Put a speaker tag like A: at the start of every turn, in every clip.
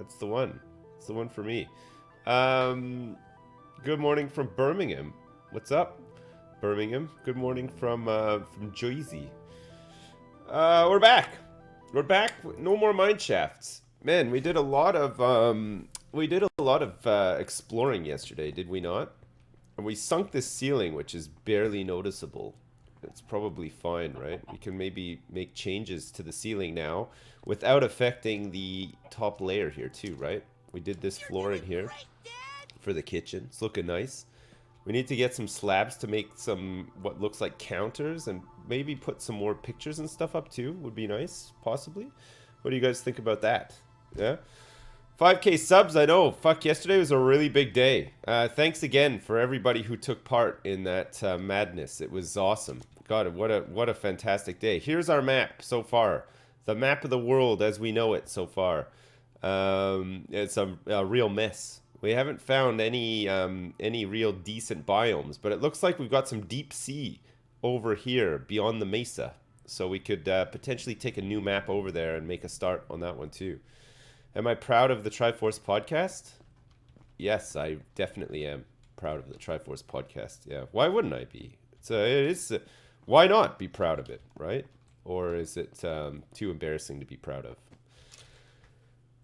A: That's the one. It's the one for me. Good morning from Birmingham. What's up, Birmingham? Good morning from Jersey. We're back. We're back. No more mine shafts. Man, we did a lot of exploring yesterday, did we not? And we sunk this ceiling, which is barely noticeable. It's probably fine, right? We can maybe make changes to the ceiling now without affecting the top layer here too, right? We did this floor in here for the kitchen. It's looking nice. We need to get some slabs to make some what looks like counters and maybe put some more pictures and stuff up too. Would be nice, possibly. What do you guys think about that? Yeah? 5K subs, I know. Fuck, yesterday was a really big day. Thanks again for everybody who took part in that madness. It was awesome. God, what a fantastic day. Here's our map so far. The map of the world as we know it so far. It's a real mess. We haven't found any real decent biomes, but it looks like we've got some deep sea over here beyond the mesa. So we could potentially take a new map over there and make a start on that one too. Am I proud of the Triforce podcast? Yes, I definitely am proud of the Triforce podcast. Yeah, why wouldn't I be? Why not be proud of it, right? Or is it too embarrassing to be proud of?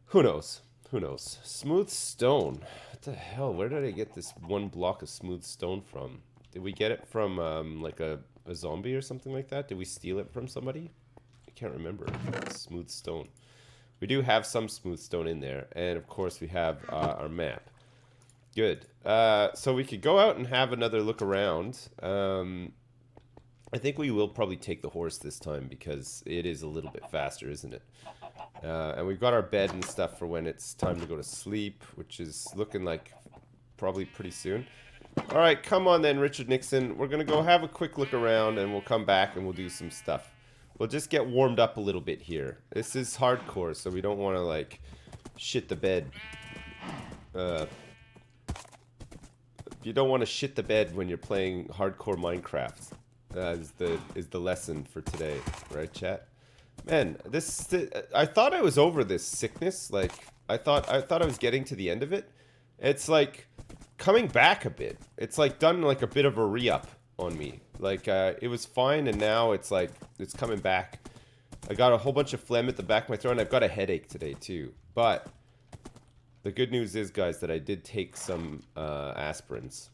A: Who knows? Who knows? Smooth stone. What the hell? Where did I get this one block of smooth stone from? Did we get it from like a zombie or something like that? Did we steal it from somebody? I can't remember. Smooth stone. We do have some smooth stone in there, and of course we have our map. Good. So we could go out and have another look around. I think we will probably take the horse this time because it is a little bit faster, isn't it? And we've got our bed and stuff for when it's time to go to sleep, which is looking like probably pretty soon. All right, come on then, Richard Nixon. We're going to go have a quick look around, and we'll come back and we'll do some stuff. We'll just get warmed up a little bit here. This is hardcore, so we don't want to, like, shit the bed. You don't want to shit the bed when you're playing hardcore Minecraft. Is the lesson for today, right, chat? Man, I thought I was over this sickness. Like, I thought I was getting to the end of it. It's like coming back a bit. It's like done like a bit of a re-up on me. Like, it was fine, and now it's like, it's coming back. I got a whole bunch of phlegm at the back of my throat, and I've got a headache today, too. But the good news is, guys, that I did take some aspirins.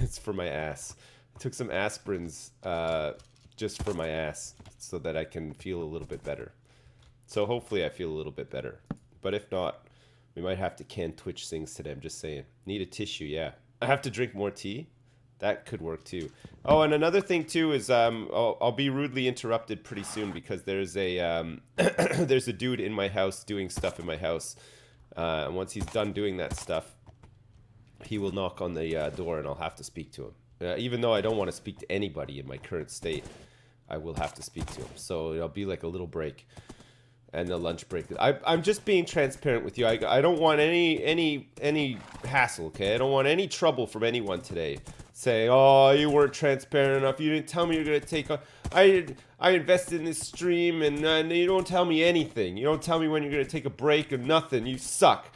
A: It's for my ass. I took some aspirins just for my ass so that I can feel a little bit better. So hopefully I feel a little bit better. But if not, we might have to can Twitch things today. I'm just saying. Need a tissue, yeah. I have to drink more tea. That could work too. Oh, and another thing too is I'll be rudely interrupted pretty soon because there's a there's a dude in my house doing stuff in my house, and once he's done doing that stuff, he will knock on the door and I'll have to speak to him. Even though I don't want to speak to anybody in my current state, I will have to speak to him. So it'll be like a little break and a lunch break. I'm just being transparent with you. I don't want any hassle, okay? I don't want any trouble from anyone today. Saying, oh, you weren't transparent enough. You didn't tell me you're gonna take a. I invested in this stream, and you don't tell me anything. You don't tell me when you're gonna take a break or nothing. You suck.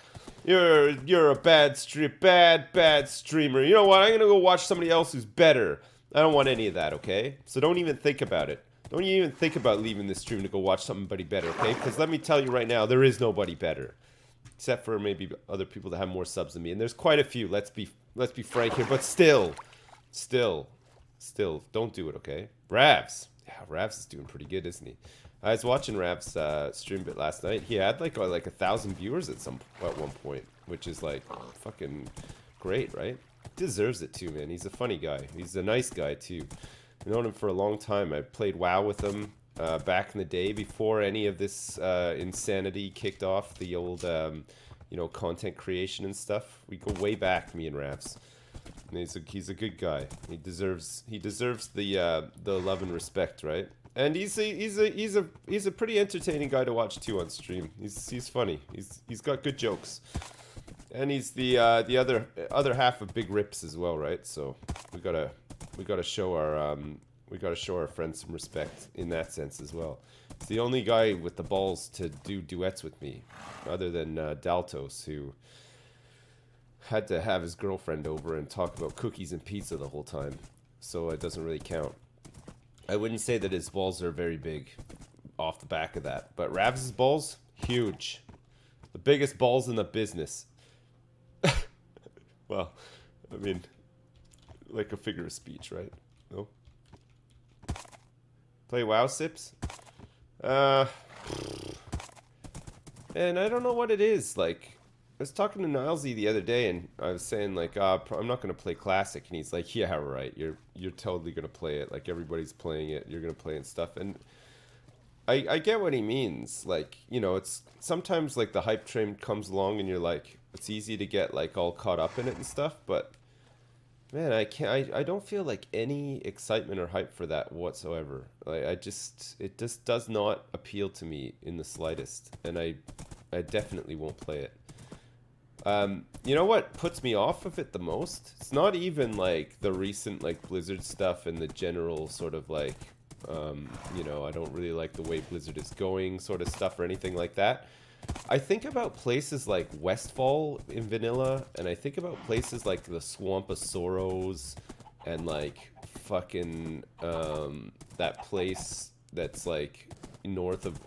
A: You're a bad streamer. You know what? I'm gonna go watch somebody else who's better. I don't want any of that, okay? So don't even think about it. Don't even think about leaving this stream to go watch somebody better, okay? Because let me tell you right now, there is nobody better, except for maybe other people that have more subs than me, and there's quite a few. Let's be frank here, but still, don't do it, okay? Ravs. Yeah, Ravs is doing pretty good, isn't he? I was watching Ravs stream bit last night. He had like 1,000 viewers at one point, which is like fucking great, right? Deserves it too, man. He's a funny guy. He's a nice guy too. I've known him for a long time. I played WoW with him back in the day before any of this insanity kicked off. The old, you know, content creation and stuff. We go way back, me and Ravs. And he's a good guy. He deserves the love and respect, right? And he's a pretty entertaining guy to watch too on stream. He's funny. He's got good jokes. And he's the other half of Big Rips as well, right? So we gotta show our friends some respect in that sense as well. It's the only guy with the balls to do duets with me, other than Daltos, who had to have his girlfriend over and talk about cookies and pizza the whole time. So it doesn't really count. I wouldn't say that his balls are very big off the back of that. But Rav's balls, huge. The biggest balls in the business. Well, I mean, like a figure of speech, right? No? Play WoW Sips? And I don't know what it is. Like, I was talking to Nilesy the other day, and I was saying, like, I'm not going to play Classic. And he's like, yeah, right. You're totally going to play it. Like, everybody's playing it. You're going to play it and stuff. And I get what he means. Like, you know, it's sometimes, like, the hype train comes along, and you're like, it's easy to get, like, all caught up in it and stuff. But, man, I don't feel, like, any excitement or hype for that whatsoever. Like, it just does not appeal to me in the slightest. And I definitely won't play it. You know what puts me off of it the most? It's not even like the recent like Blizzard stuff and the general sort of like, you know, I don't really like the way Blizzard is going sort of stuff or anything like that. I think about places like Westfall in vanilla, and I think about places like the Swamp of Sorrows and like fucking that place that's like north of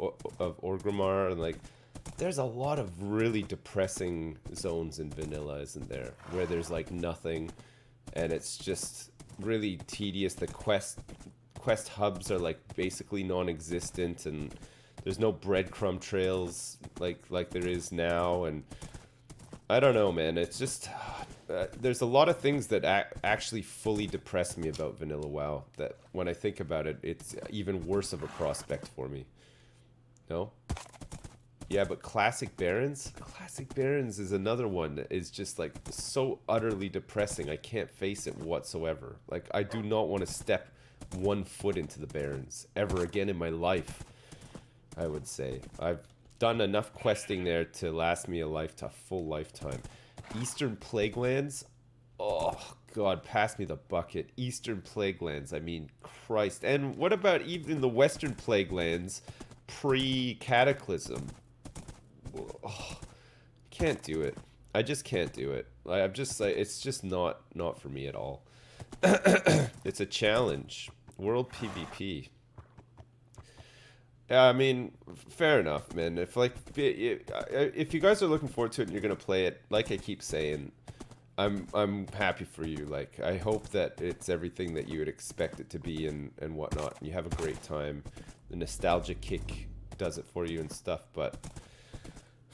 A: Orgrimmar, and like there's a lot of really depressing zones in vanilla, isn't there? Where there's like nothing, and it's just really tedious. The quest hubs are like basically non-existent, and there's no breadcrumb trails like there is now. And I don't know, man. It's just there's a lot of things that actually fully depress me about vanilla WoW. That when I think about it, it's even worse of a prospect for me. No. Yeah, but Classic Barons is another one that is just like so utterly depressing. I can't face it whatsoever. Like, I do not want to step 1 foot into the Barons ever again in my life, I would say. I've done enough questing there to last me a full lifetime. Eastern Plaguelands, oh god, pass me the bucket. Eastern Plaguelands, I mean, Christ. And what about even the Western Plaguelands pre-Cataclysm? Oh, can't do it. I just can't do it. I'm just like, it's just not for me at all. It's a challenge. World PvP. Yeah, I mean, fair enough, man. If like, if you guys are looking forward to it and you're gonna play it, like I keep saying, I'm happy for you. Like, I hope that it's everything that you would expect it to be and whatnot. And you have a great time. The nostalgia kick does it for you and stuff, but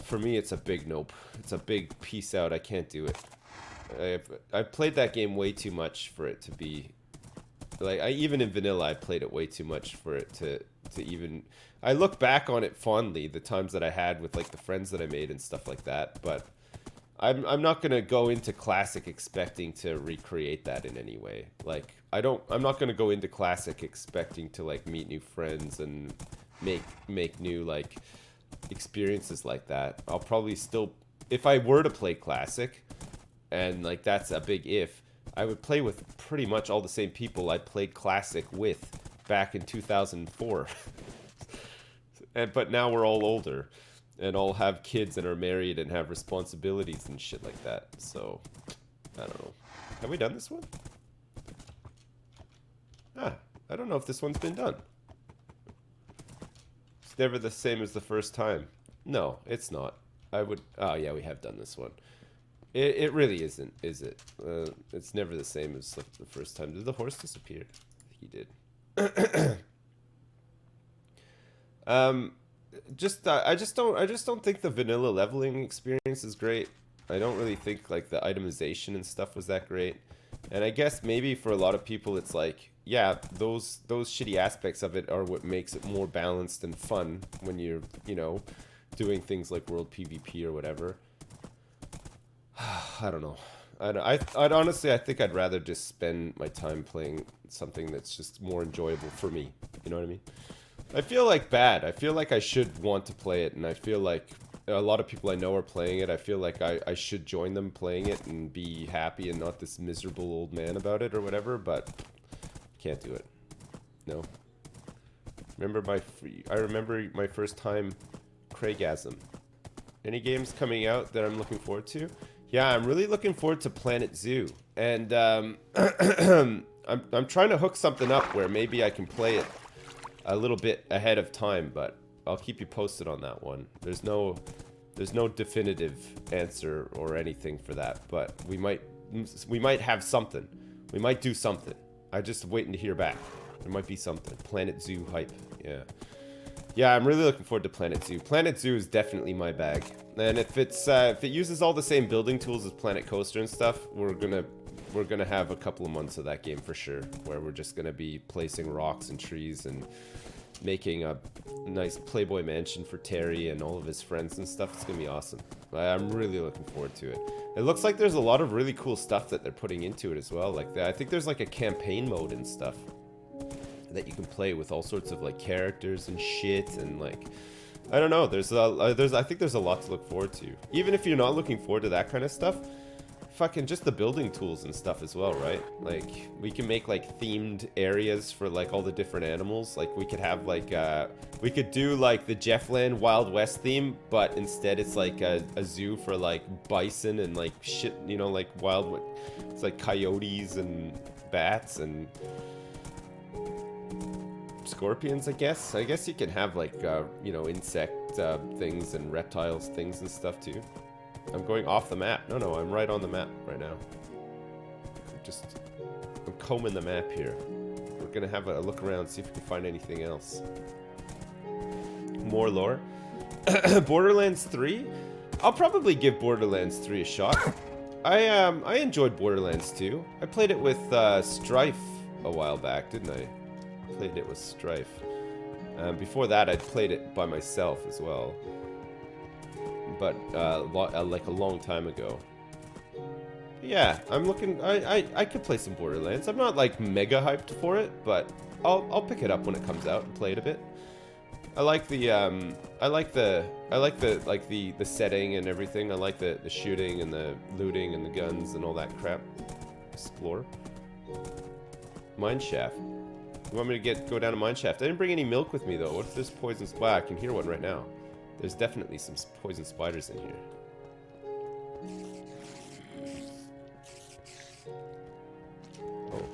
A: for me, it's a big nope. It's a big peace out. I can't do it. I've played that game way too much for it to be like. Even in vanilla, I played it way too much for it to even. I look back on it fondly, the times that I had with like the friends that I made and stuff like that. But I'm not gonna go into Classic expecting to recreate that in any way. Like I'm not gonna go into Classic expecting to like meet new friends and make new like experiences like that. I'll probably still, if I were to play Classic, and like that's a big if, I would play with pretty much all the same people I played Classic with back in 2004. But now we're all older and all have kids and are married and have responsibilities and shit like that. So I don't know. Have we done this one? I don't know if this one's been done. It's never the same as the first time. No, it's not. Oh yeah, we have done this one. It really isn't, is it? It's never the same as like the first time. Did the horse disappear? He did. I just don't think the vanilla leveling experience is great. I don't really think like the itemization and stuff was that great. And I guess maybe for a lot of people it's like, yeah, those shitty aspects of it are what makes it more balanced and fun when you're, you know, doing things like world PvP or whatever. I don't know. I'd honestly, I think I'd rather just spend my time playing something that's just more enjoyable for me. You know what I mean? I feel like bad. I feel like I should want to play it, and I feel like a lot of people I know are playing it. I feel like I should join them playing it and be happy and not this miserable old man about it or whatever, but can't do it. No. I remember my first time Craigasm. Any games coming out that I'm looking forward to? Yeah, I'm really looking forward to Planet Zoo. And I'm trying to hook something up where maybe I can play it a little bit ahead of time, but I'll keep you posted on that one. There's no definitive answer or anything for that, but we might have something. We might do something. I'm just waiting to hear back. There might be something. Planet Zoo hype. Yeah. Yeah, I'm really looking forward to Planet Zoo. Planet Zoo is definitely my bag. And if it uses all the same building tools as Planet Coaster and stuff, we're gonna have a couple of months of that game for sure, where we're just gonna be placing rocks and trees and making a nice Playboy mansion for Terry and all of his friends and stuff. It's gonna be awesome. I'm really looking forward to it. It looks like there's a lot of really cool stuff that they're putting into it as well. Like I think there's like a campaign mode and stuff that you can play with all sorts of like characters and shit, and like I don't know. I think there's a lot to look forward to. Even if you're not looking forward to that kind of stuff, fucking just the building tools and stuff as well, right? Like we can make like themed areas for like all the different animals. Like we could have like we could do like the Jeffland Wild West theme, but instead it's like a zoo for like bison and like shit, you know, like it's like coyotes and bats and scorpions, I guess. I guess you can have like you know, insect things and reptiles things and stuff too. I'm going off the map. No, I'm right on the map right now. I'm combing the map here. We're gonna have a look around, see if we can find anything else. More lore. Borderlands 3? I'll probably give Borderlands 3 a shot. I enjoyed Borderlands 2. I played it with Strife a while back, didn't I? Played it with Strife. Before that, I'd played it by myself as well. But like a long time ago. Yeah, I'm looking. I could play some Borderlands. I'm not like mega hyped for it, but I'll pick it up when it comes out and play it a bit. I like the setting and everything. I like the shooting and the looting and the guns and all that crap. Explore. Mineshaft. You want me to go down to Mineshaft? I didn't bring any milk with me though. What if there's poison? Wow, I can hear one right now. There's definitely some poison spiders in here. Oh.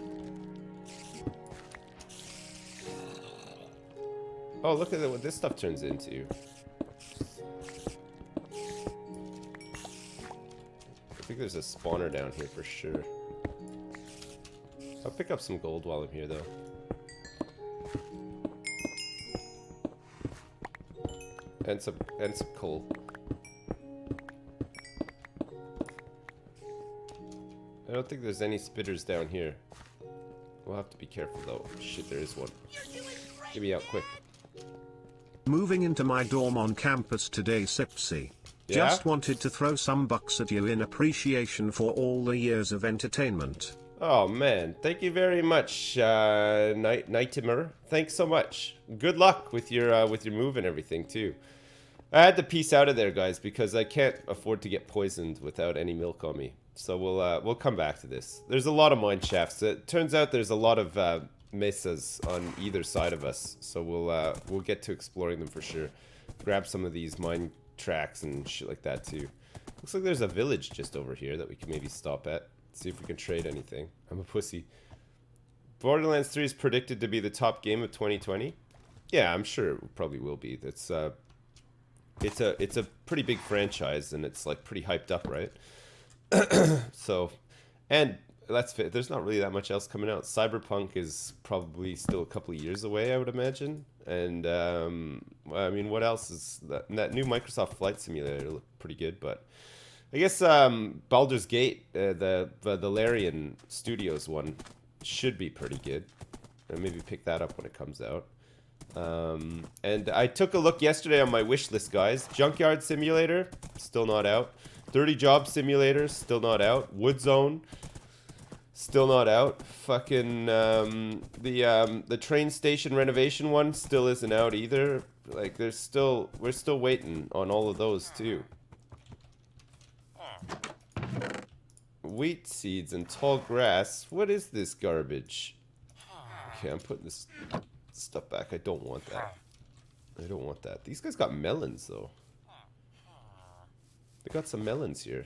A: Oh, look at what this stuff turns into. I think there's a spawner down here for sure. I'll pick up some gold while I'm here though. And some coal. I don't think there's any spitters down here. We'll have to be careful though. Shit, there is one. Get me out quick.
B: Moving into my dorm on campus today, Sipsy.
A: Yeah?
B: Just wanted to throw some bucks at you in appreciation for all the years of entertainment.
A: Oh man, thank you very much, Nighttimer. Thanks so much. Good luck with your move and everything too. I had to peace out of there, guys, because I can't afford to get poisoned without any milk on me. So we'll come back to this. There's a lot of mine shafts. It turns out there's a lot of mesas on either side of us, so we'll get to exploring them for sure. Grab some of these mine tracks and shit like that too. Looks like there's a village just over here that we can maybe stop at. See if we can trade anything. I'm a pussy. Borderlands 3 is predicted to be the top game of 2020. Yeah, I'm sure it probably will be. It's a pretty big franchise and it's like pretty hyped up, right? So, and there's not really that much else coming out. Cyberpunk is probably still a couple of years away, I would imagine. And I mean, what else is that new Microsoft Flight Simulator looked pretty good, but I guess Baldur's Gate, the Larian Studios one, should be pretty good. And maybe pick that up when it comes out. And I took a look yesterday on my wish list, guys. Junkyard Simulator, still not out. Dirty Job Simulator, still not out. Wood Zone, still not out. Fucking the train station renovation one still isn't out either. Like we're still waiting on all of those too. Wheat seeds and tall grass. What is this garbage? Okay, I'm putting this stuff back. I don't want that. I don't want that. These guys got melons, though. They got some melons here.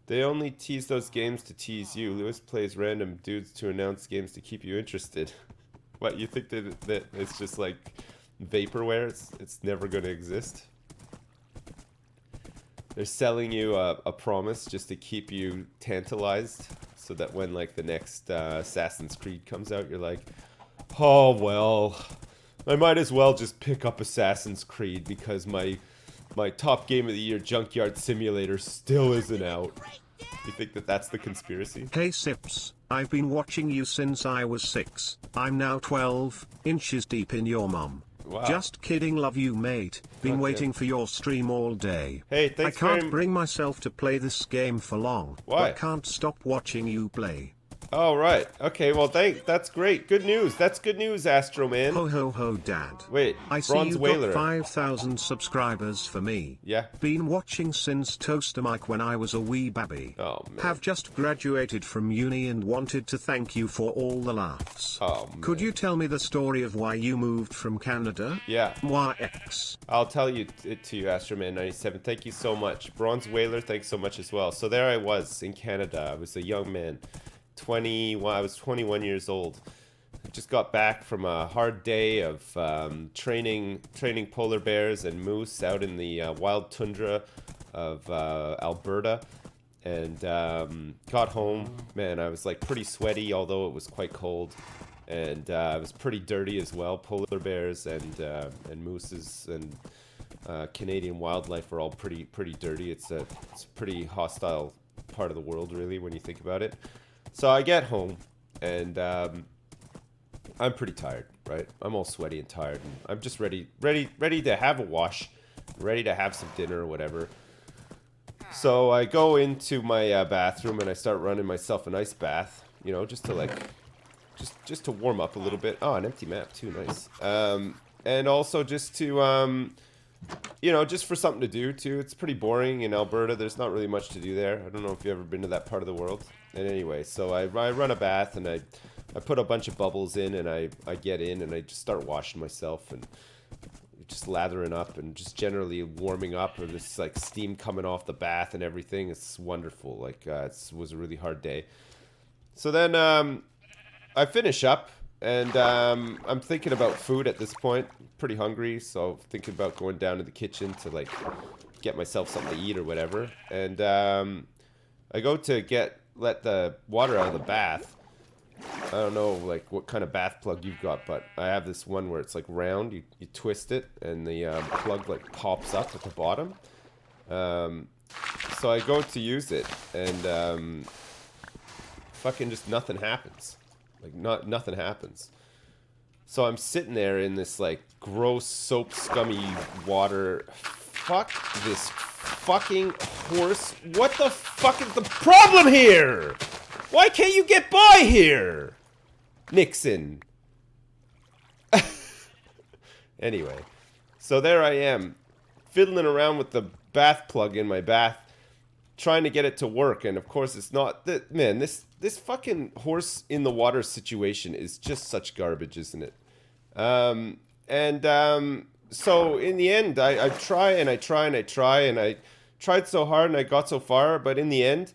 A: They only tease those games to tease you. Lewis plays random dudes to announce games to keep you interested. What, you think that it's just like vaporware? It's never going to exist? They're selling you a promise just to keep you tantalized, so that when like the next Assassin's Creed comes out, you're like, oh well, I might as well just pick up Assassin's Creed because my top game of the year, Junkyard Simulator, still isn't out. You think that that's the conspiracy?
B: Hey Sips, I've been watching you since I was 6. I'm now 12 inches deep in your mum.
A: Wow.
B: Just kidding, love you mate. Been waiting for your stream all day.
A: Hey, thanks.
B: I can't bring myself to play this game for long.
A: Why?
B: But can't stop watching you play.
A: Oh, right. Okay, well, that's great. Good news. That's good news, Astro Man.
B: Ho ho ho dad.
A: Wait,
B: I see
A: Bronze
B: you
A: Whaler.
B: got 5,000 subscribers for me.
A: Yeah.
B: Been watching since Toaster Mike when I was a wee babby.
A: Oh, man.
B: Have just graduated from uni and wanted to thank you for all the laughs.
A: Oh, man.
B: Could you tell me the story of why you moved from Canada?
A: Yeah.
B: YX.
A: I'll tell you it to you, Astroman97. Thank you so much. Bronze Whaler, thanks so much as well. So there I was in Canada. I was a young man. I was 21 years old. I just got back from a hard day of training polar bears and moose out in the wild tundra of Alberta, and got home. Man, I was like pretty sweaty, although it was quite cold, and I was pretty dirty as well. Polar bears and mooses and Canadian wildlife are all pretty dirty. It's a pretty hostile part of the world, really, when you think about it. So I get home, and I'm pretty tired, right? I'm all sweaty and tired, and I'm just ready to have a wash, ready to have some dinner or whatever. So I go into my bathroom and I start running myself an ice bath, you know, just to like, just to warm up a little bit. Oh, an empty map too, nice. And also just to, you know, just for something to do too. It's pretty boring in Alberta. There's not really much to do there. I don't know if you've ever been to that part of the world. And anyway, so I run a bath and I put a bunch of bubbles in, and I get in and I just start washing myself and just lathering up and just generally warming up, or this like steam coming off the bath and everything. It's wonderful. Like it was a really hard day. So then I finish up, and I'm thinking about food at this point. Pretty hungry, so thinking about going down to the kitchen to like get myself something to eat or whatever. And I go to let the water out of the bath. I don't know like what kind of bath plug you've got, but I have this one where it's like round. You twist it and the plug like pops up at the bottom. So I go to use it, and fucking just nothing happens. Like nothing happens. So I'm sitting there in this like gross soap scummy water. Fuck this fucking horse. What the fuck is the problem here? Why can't you get by here, Nixon? Anyway, so there I am, fiddling around with the bath plug in my bath, trying to get it to work, and of course it's not. Man, this fucking horse in the water situation is just such garbage, isn't it? So in the end, I try and I tried so hard and I got so far, but in the end,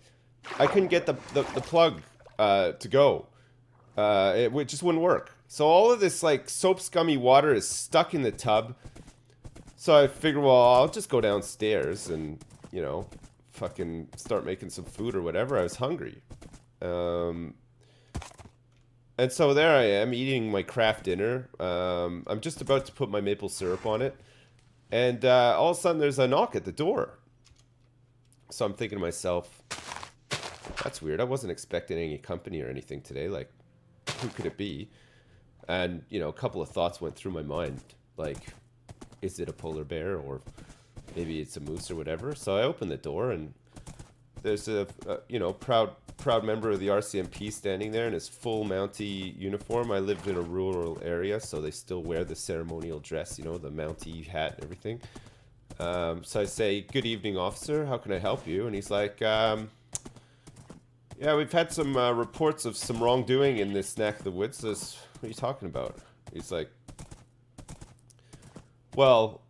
A: I couldn't get the plug to go. It just wouldn't work. So all of this like soap scummy water is stuck in the tub. So I figured, well, I'll just go downstairs and, you know, fucking start making some food or whatever. I was hungry. And so there I am eating my Kraft dinner. I'm just about to put my maple syrup on it. And all of a sudden there's a knock at the door. So I'm thinking to myself, that's weird. I wasn't expecting any company or anything today. Like, who could it be? And, you know, a couple of thoughts went through my mind. Like, is it a polar bear, or maybe it's a moose or whatever? So I open the door, and there's a you know, proud member of the RCMP standing there in his full Mountie uniform. I lived in a rural area, so they still wear the ceremonial dress, you know, the Mountie hat and everything. So I say, "Good evening, officer. How can I help you?" And he's like, "Yeah, we've had some reports of some wrongdoing in this neck of the woods. What are you talking about? He's like, well,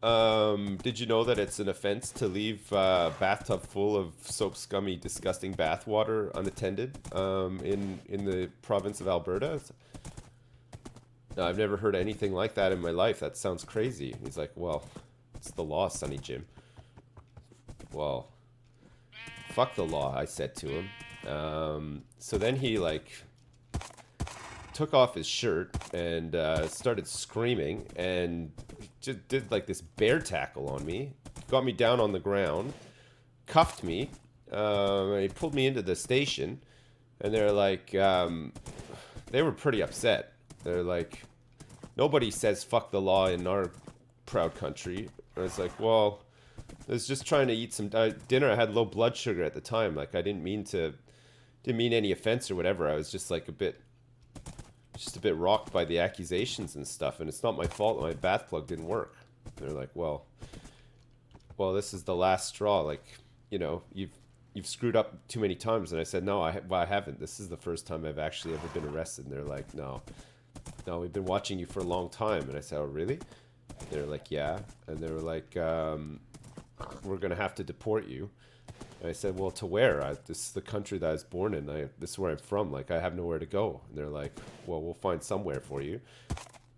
A: did you know that it's an offense to leave a bathtub full of soap, scummy, disgusting bathwater unattended in the province of Alberta? No, I've never heard anything like that in my life. That sounds crazy. He's like, well, it's the law, Sonny Jim. Well, fuck the law, I said to him. So then he, like, took off his shirt and started screaming and just did like this bear tackle on me, got me down on the ground, cuffed me, and he pulled me into the station, and they're like, they were pretty upset. They're like, nobody says fuck the law in our proud country. And I was like, well, I was just trying to eat some dinner. I had low blood sugar at the time. Like, I didn't mean any offense or whatever. I was just like a bit rocked by the accusations and stuff, and it's not my fault my bath plug didn't work. And they're like, well, this is the last straw. Like, you know, you've screwed up too many times. And I said, no, I haven't. This is the first time I've actually ever been arrested. And they're like, no, we've been watching you for a long time. And I said, oh, really? And they're like, yeah. And they were like, we're gonna have to deport you. And I said, well, to where? This is the country that I was born in. This is where I'm from. Like, I have nowhere to go. And they're like, well, we'll find somewhere for you.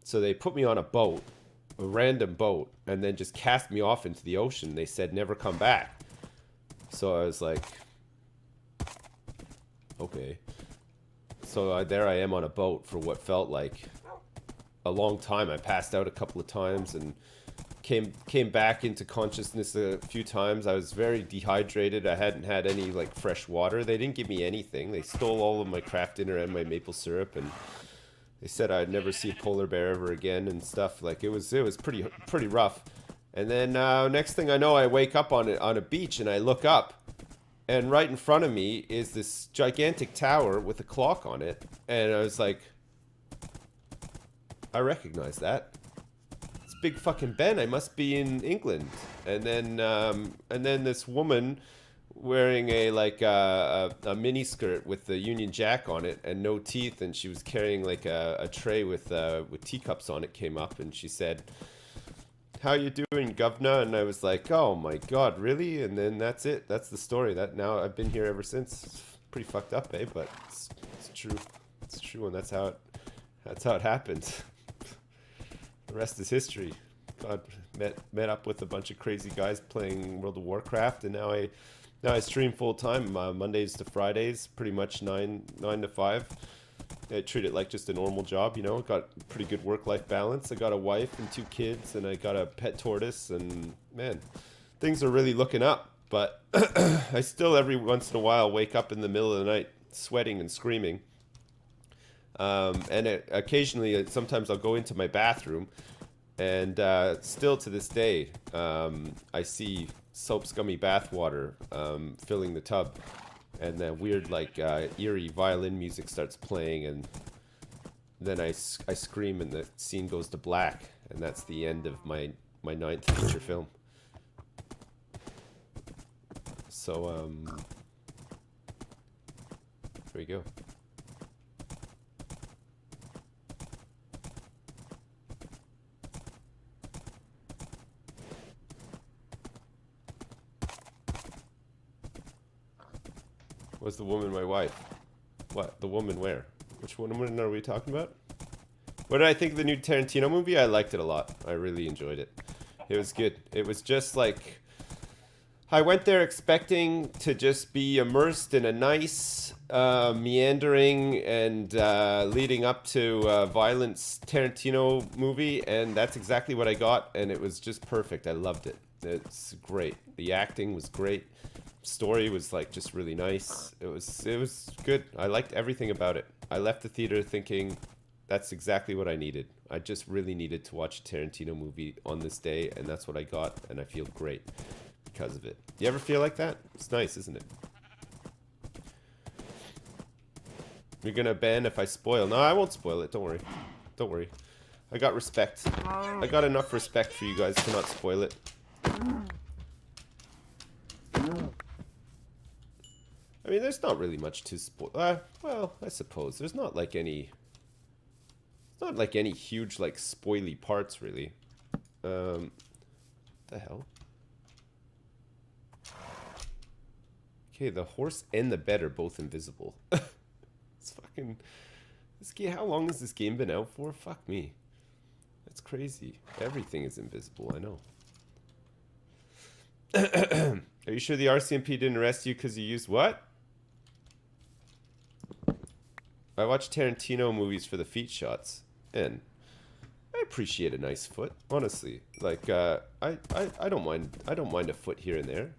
A: So they put me on a boat, a random boat, and then just cast me off into the ocean. They said, never come back. So I was like, okay. So there I am on a boat for what felt like a long time. I passed out a couple of times and came back into consciousness a few times. I was very dehydrated. I hadn't had any like fresh water. They didn't give me anything. They stole all of my Kraft Dinner and my maple syrup, and they said I'd never see a polar bear ever again and stuff. Like, it was pretty rough. And then next thing I know, I wake up on a beach and I look up, and right in front of me is this gigantic tower with a clock on it, and I was like, I recognize that. Big fucking Ben, I must be in England. And then this woman wearing a mini skirt with the Union Jack on it and no teeth, and she was carrying like a tray with teacups on it, came up and she said, how you doing, governor? And I was like, oh my god, really? And then that's it. That's the story. That now I've been here ever since. It's pretty fucked up, eh? But it's true. It's true, and that's how it happened. The rest is history. God, met up with a bunch of crazy guys playing World of Warcraft, and now I stream full time, Mondays to Fridays, pretty much 9 to 5. I treat it like just a normal job, you know. Got pretty good work-life balance. I got a wife and 2 kids, and I got a pet tortoise, and man, things are really looking up. But I still every once in a while wake up in the middle of the night sweating and screaming. And occasionally, sometimes I'll go into my bathroom, and still to this day, I see soap scummy bathwater filling the tub, and then weird like eerie violin music starts playing, and then I scream, and the scene goes to black, and that's the end of my 9th feature film. So there you go. Was the woman my wife? What? The woman where? Which woman are we talking about? What did I think of the new Tarantino movie? I liked it a lot. I really enjoyed it. It was good. It was just like, I went there expecting to just be immersed in a nice, meandering and leading up to violence Tarantino movie, and that's exactly what I got, and it was just perfect. I loved it. It's great. The acting was great. Story was like just really nice. It was good. I liked everything about it. I left the theater thinking that's exactly what I needed. I just really needed to watch a Tarantino movie on this day, and that's what I got, and I feel great because of it. You ever feel like that? It's nice, isn't it? You're gonna ban if I spoil. No, I won't spoil it. Don't worry. Don't worry. I got respect. I got enough respect for you guys to not spoil it. I mean, there's not really much to spoil. Well, I suppose. There's not like any It's not like any huge, like, spoily parts, really. What the hell? Okay, the horse and the bed are both invisible. It's fucking... This game, how long has this game been out for? Fuck me. That's crazy. Everything is invisible, I know. Are you sure the RCMP didn't arrest you because you used what? I watch Tarantino movies for the feet shots, and I appreciate a nice foot, honestly. Like, I don't mind a foot here and there.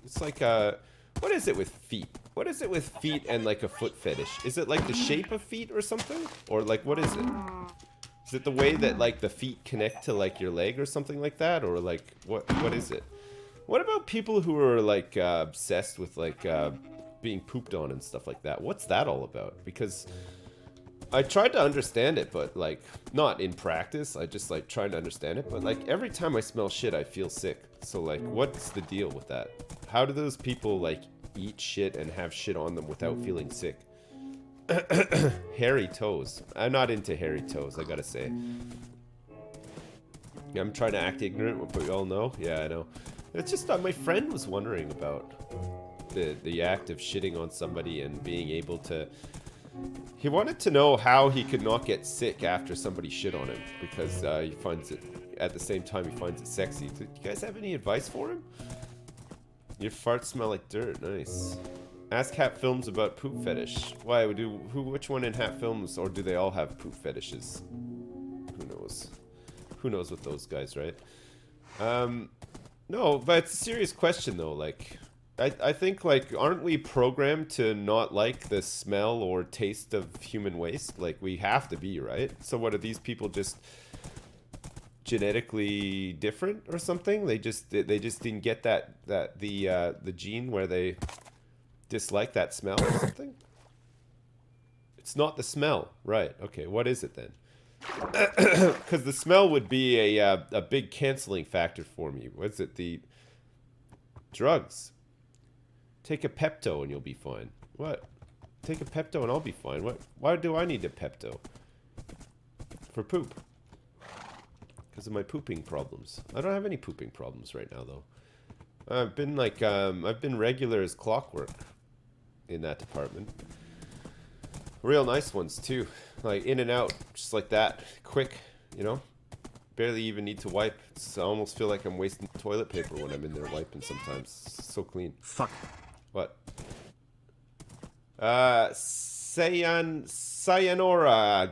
A: It's like, what is it with feet? What is it with feet and like a foot fetish? Is it like the shape of feet or something? Or like, what is it? Is it the way that like the feet connect to like your leg or something like that? Or like, what is it? What about people who are like obsessed with like being pooped on and stuff like that? What's that all about? Because I tried to understand it, but like not in practice. I just like tried to understand it, but like every time I smell shit, I feel sick. So like, what's the deal with that? How do those people like eat shit and have shit on them without feeling sick? Hairy toes. I'm not into hairy toes, I gotta say. I'm trying to act ignorant, but we all know. Yeah, I know. It's just my friend was wondering about the act of shitting on somebody and being able to... He wanted to know how he could not get sick after somebody shit on him, because he finds it, at the same time he finds it sexy. Do you guys have any advice for him? Your farts smell like dirt. Nice. Ask Hat Films about poop fetish. Why? Which one in Hat Films, or do they all have poop fetishes? Who knows? Who knows with those guys, right? No, but it's a serious question though. Like, I think, like, aren't we programmed to not like the smell or taste of human waste? Like, we have to be, right? So what, are these people just genetically different or something? They just didn't get the gene where they dislike that smell or something? It's not the smell, right? Okay, what is it then? Because the smell would be a big canceling factor for me. What's it? The drugs. Take a Pepto and you'll be fine. What? Take a Pepto and I'll be fine. What? Why do I need a Pepto? For poop. Because of my pooping problems. I don't have any pooping problems right now, though. I've been like, I've been regular as clockwork in that department. Real nice ones, too. Like, in and out, just like that. Quick, you know? Barely even need to wipe. I almost feel like I'm wasting toilet paper when I'm in there wiping sometimes. It's so clean.
B: Fuck.
A: What? Sayonara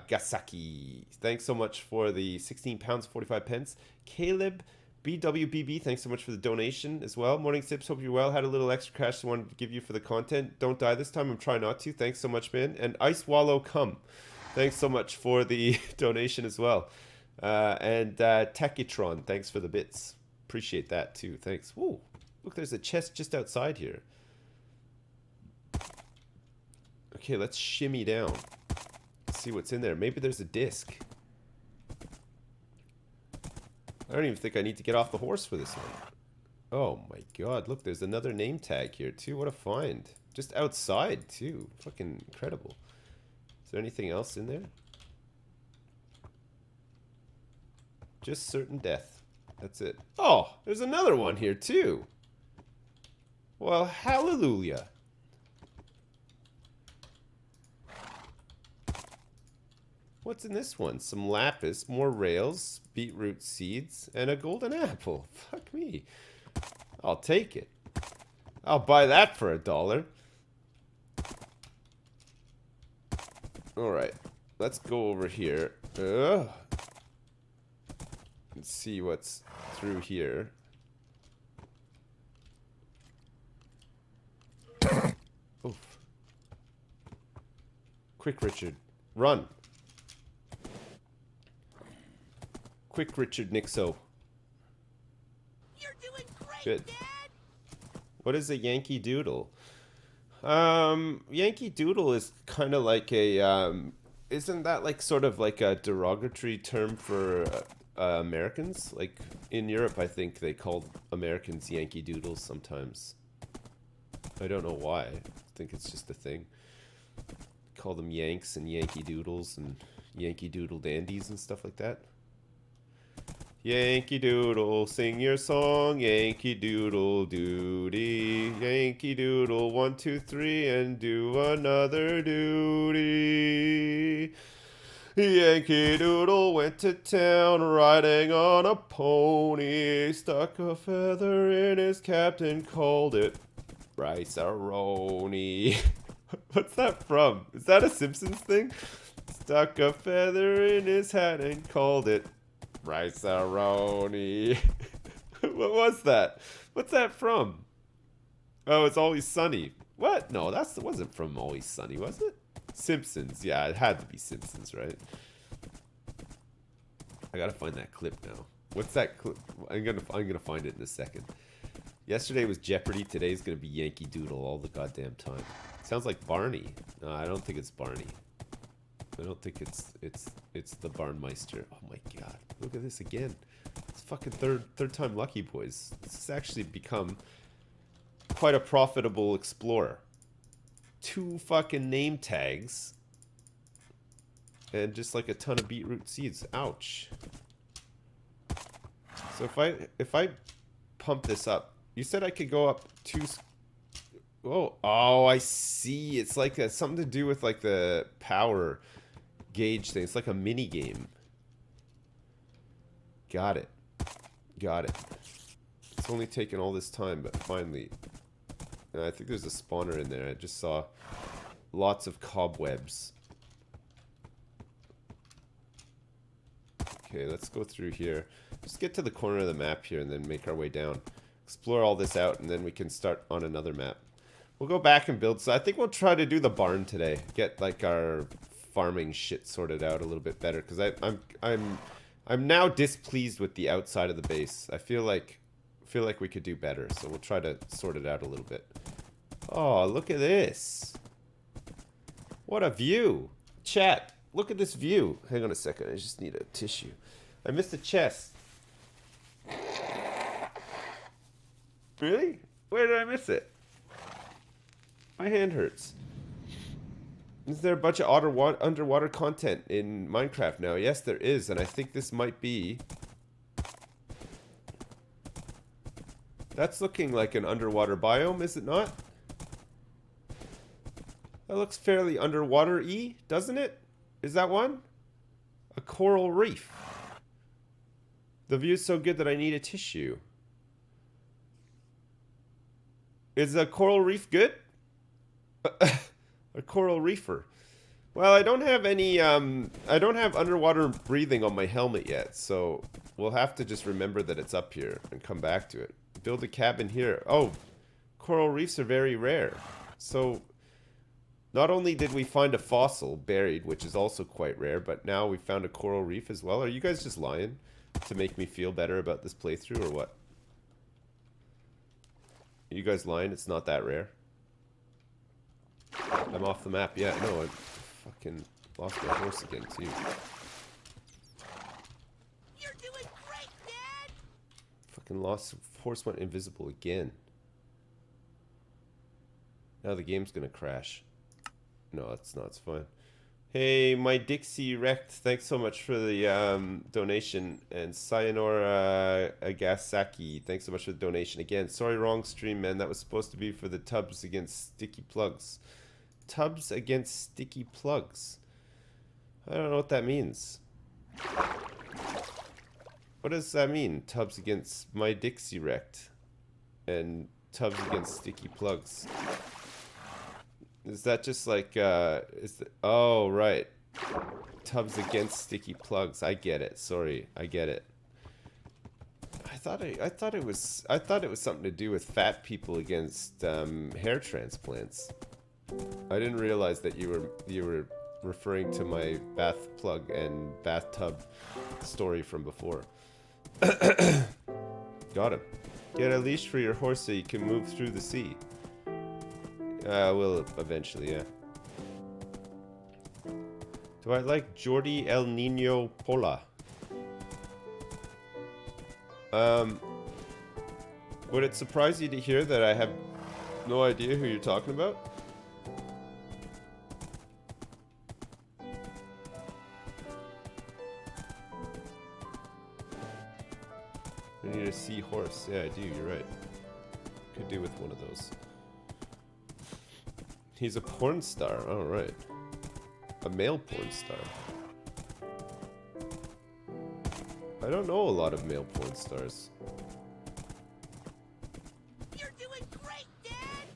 A: Gasaki. Thanks so much for the 16 pounds 45 pence. Caleb BWBB, thanks so much for the donation as well. Morning Sips, hope you're well. Had a little extra cash I wanted to give you for the content. Don't die this time, I'm trying not to. Thanks so much, man. And Ice Wallow Come, thanks so much for the donation as well. And Techitron, thanks for the bits. Appreciate that too, thanks. Woo, look, there's a chest just outside here. Okay, let's shimmy down. See what's in there. Maybe there's a disc. I don't even think I need to get off the horse for this one. Oh my god, look, there's another name tag here too. What a find. Just outside too. Fucking incredible. Is there anything else in there? Just certain death. That's it. Oh, there's another one here too. Well, hallelujah. What's in this one? Some lapis, more rails, beetroot seeds, and a golden apple. Fuck me. I'll take it. I'll buy that for $1. Alright. Let's go over here. Let's see what's through here. Oof. Quick, Richard. Run. Quick, Richard Nixo.
C: You're doing great,
A: Good.
C: Dad.
A: What is a Yankee Doodle? Yankee Doodle is kind of like a, isn't that like sort of like a derogatory term for Americans? Like in Europe, I think they call Americans Yankee Doodles sometimes. I don't know why. I think it's just a thing. Call them Yanks and Yankee Doodles and Yankee Doodle dandies and stuff like that. Yankee Doodle, sing your song. Yankee Doodle duty. Yankee Doodle, 1, 2, 3, and do another duty. Yankee Doodle went to town riding on a pony. Stuck a feather in his cap and called it Rice-A-Roni. What's that from? Is that a Simpsons thing? Stuck a feather in his hat and called it Rice-A-Roni. What was that? What's that from? Oh, it's Always Sunny. What? No, that wasn't from Always Sunny, was it? Simpsons. Yeah, it had to be Simpsons, right? I gotta find that clip now. What's that clip? I'm gonna find it in a second. Yesterday was Jeopardy. Today's gonna be Yankee Doodle all the goddamn time. Sounds like Barney. No, I don't think it's Barney. I don't think it's the Barnmeister. Oh my god! Look at this again. It's fucking third time lucky, boys. This has actually become quite a profitable explorer. 2 fucking name tags and just like a ton of beetroot seeds. Ouch. So if I pump this up, you said I could go up 2. Oh, I see. It's like something to do with like the power gauge thing. It's like a mini game. Got it. It's only taken all this time, but finally. I think there's a spawner in there. I just saw lots of cobwebs. Okay, let's go through here. Just get to the corner of the map here and then make our way down. Explore all this out and then we can start on another map. We'll go back and build. So I think we'll try to do the barn today. Get like our farming shit sorted out a little bit better because I'm now displeased with the outside of the base. I feel like we could do better, so we'll try to sort it out a little bit. Oh, look at this. What a view. Chat, look at this view. Hang on a second, I just need a tissue. I missed a chest. Really? Where did I miss it? My hand hurts. Is there a bunch of underwater content in Minecraft now? Yes, there is, and I think this might be... That's looking like an underwater biome, is it not? That looks fairly underwater-y, doesn't it? Is that one? A coral reef. The view's so good that I need a tissue. Is a coral reef good? A coral reefer. Well, I don't have any, I don't have underwater breathing on my helmet yet, so we'll have to just remember that it's up here and come back to it. Build a cabin here. Oh, coral reefs are very rare. So, not only did we find a fossil buried, which is also quite rare, but now we found a coral reef as well. Are you guys just lying to make me feel better about this playthrough, or what? Are you guys lying? It's not that rare. I'm off the map. Yeah, no, I fucking lost my horse again, too.
C: You're doing great, Dad!
A: Fucking lost. Horse went invisible again. Now the game's gonna crash. No, it's not. It's fine. Hey, my Dixie wrecked. Thanks so much for the donation. And Sayonara Agasaki. Thanks so much for the donation again. Sorry, wrong stream, man. That was supposed to be for the tubs against sticky plugs. Tubs against sticky plugs. I don't know what that means. What does that mean? Tubs against my Dixie wrecked. And tubs against sticky plugs. Is that just like, oh, right. Tubs against sticky plugs. I get it. Sorry. I get it. I thought it was something to do with fat people against, hair transplants. I didn't realize that you were referring to my bath plug and bathtub story from before. Got him. Get a leash for your horse so you can move through the sea. Will eventually, yeah. Do I like Jordi El Nino Pola? Would it surprise you to hear that I have no idea who you're talking about? course. Yeah, I do. You're right. Could do with one of those. He's a porn star. All right. A male porn star. I don't know a lot of male porn stars.
C: You're doing great, Dad!